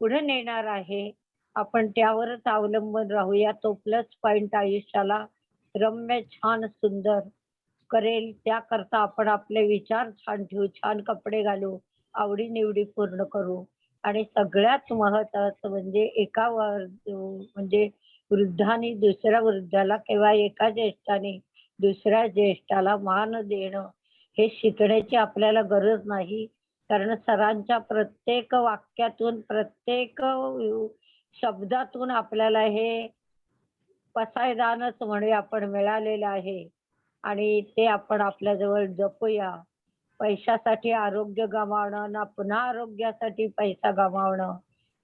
पुढे नेणार आहे. आपण त्यावरच अवलंबून राहूया. तो प्लस पॉइंट आयुष्याला रम्य, छान, सुंदर करेल. त्याकरता आपण आपले विचार छान ठेवू, छान कपडे घालू, आवडी-निवडी पूर्ण करू आणि सगळ्यात महत्त्वाचं म्हणजे म्हणजे वृद्धाने दुसऱ्या वृद्धाला किंवा एका ज्येष्ठाने दुसऱ्या ज्येष्ठाला मान देणं हे शिकण्याची आपल्याला गरज नाही. कारण सरांच्या प्रत्येक वाक्यातून, प्रत्येक शब्दातून आपल्याला हे पसायदानच म्हणूया आपण मिळालेलं आहे आणि ते आपण आपल्याजवळ जपूया. पैशासाठी आरोग्य गमावणं ना पुन्हा आरोग्यासाठी पैसा गमावणं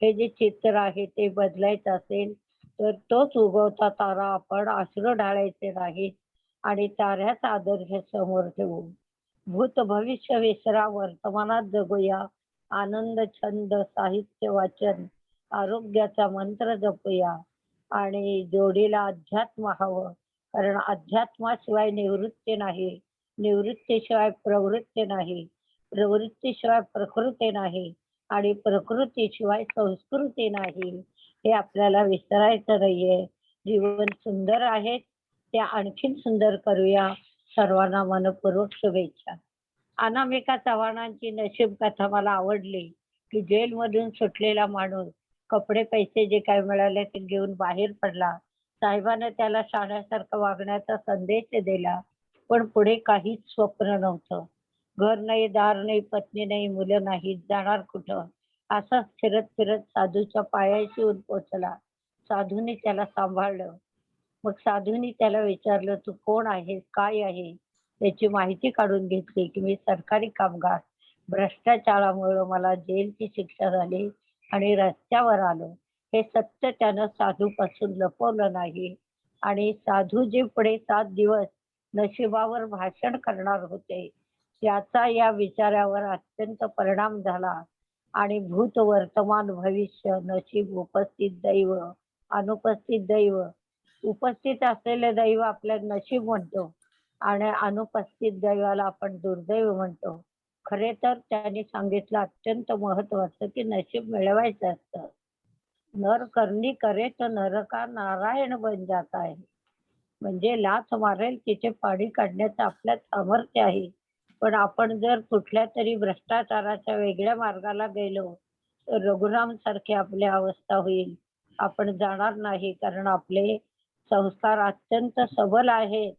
हे जे चित्र आहे ते बदलायचं असेल तर तोच उगवता तारा आपण अश्रू ढाळायचे नाहीत आणि ताऱ्याचा आदर्श समोर ठेवू. भूत भविष्य विसरा, वर्तमानात जगूया. आनंद, छंद, साहित्य वाचन, आरोग्याचा मंत्र जपूया आणि जोडीला अध्यात्म हवं. कारण अध्यात्माशिवाय निवृत्ती नाही, निवृत्तीशिवाय प्रवृत्ती नाही, प्रवृत्तीशिवाय प्रकृती नाही आणि प्रकृतीशिवाय संस्कृती नाही. हे आपल्याला विसरायचं नाहीये. जीवन सुंदर आहे, ते आणखीन सुंदर करूया. सर्वांना मनपूर्वक शुभेच्छा. अनामिका चव्हाणांची नशीब कथा मला आवडली की जेलमधून सुटलेला माणूस कपडे पैसे जे काही मिळाले ते घेऊन बाहेर पडला. साहेबाने त्याला शाण्यासारखं वागण्याचा संदेश दिला, पण पुढे काहीच स्वप्न नव्हतं. घर नाही, दार नाही, पत्नी नाही, मुलं नाहीत, जाणार कुठं? असाच फिरत फिरत साधूच्या पायाशी येऊन पोचला. साधूने त्याला सांभाळलं. मग साधूने त्याला विचारलं, तू कोण आहेस, काय आहे? त्याची माहिती काढून घेतली की मी सरकारी कामगार, भ्रष्टाचारामुळे मला जेलची शिक्षा झाली आणि रस्त्यावर आलो. हे सत्य त्यानं साधूपासून लपवलं नाही आणि साधू जे पुढे 7 दिवस नशिबावर भाषण करणार होते त्याचा या विचारावर अत्यंत परिणाम झाला आणि भूत, वर्तमान, भविष्य, नशीब, उपस्थित दैव, अनुपस्थित दैव. उपस्थित असलेले दैव आपल्याला नशीब म्हणतो आणि अनुपस्थित दैवाला आपण दुर्दैव म्हणतो. खरे तर त्यांनी सांगितलं अत्यंत महत्वाचं की नशीब मिळवायचं असतं. नर करनी करे तो नर का नारायण बन जाता है. म्हणजे लाथ मारेल तिथे पाणी काढण्याचं आपल्यात सामर्थ्य आहे. पण आपण जर कुठल्या तरी भ्रष्टाचाराच्या वेगळ्या मार्गाला गेलो तर रघुराम सारखी आपली अवस्था होईल. आपण जाणार नाही कारण आपले संस्कार अत्यंत सबल आहेत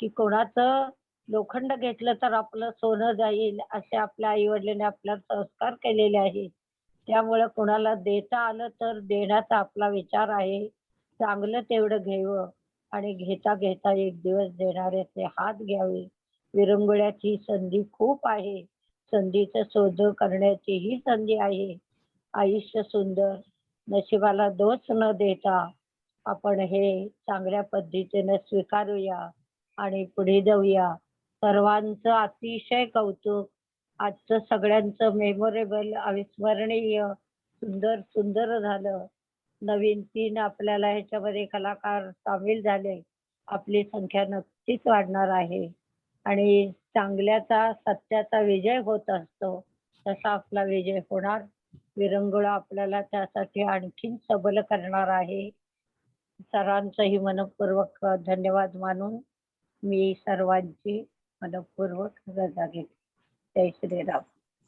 की कोणाचं लोखंड घेतलं तर आपलं सोनं जाईल असे आपल्या आई वडिलांनी आपल्याला संस्कार केलेले आहेत. त्यामुळे कोणाला देता आलं तर देण्याचा आपला विचार आहे. चांगलं तेवढं घ्यावं आणि घेता घेता एक दिवस देणाऱ्याचे हात घ्यावे. विरंगुळ्याची संधी खूप आहे. संधीचं शोध करण्याची ही संधी आहे. आयुष्य सुंदर, नशिबाला दोष न देता आपण हे चांगल्या पद्धतीने स्वीकारूया आणि पुढे जाऊया. सर्वांचं अतिशय कौतुक. आजचं सगळ्यांचं मेमोरेबल, अविस्मरणीय, सुंदर सुंदर झालं. नवीन 3 आपल्याला ह्याच्यामध्ये कलाकार सामील झाले. आपली संख्या नक्कीच वाढणार आहे आणि चांगल्याचा, सत्याचा विजय होत असतो तसा आपला विजय होणार. विरंगुळा आपल्याला त्यासाठी आणखीन सबल करणार आहे. सरांचंही मनपूर्वक धन्यवाद मानून मी सर्वांची मनपूर्वक रजा घेते. जय श्रीराम.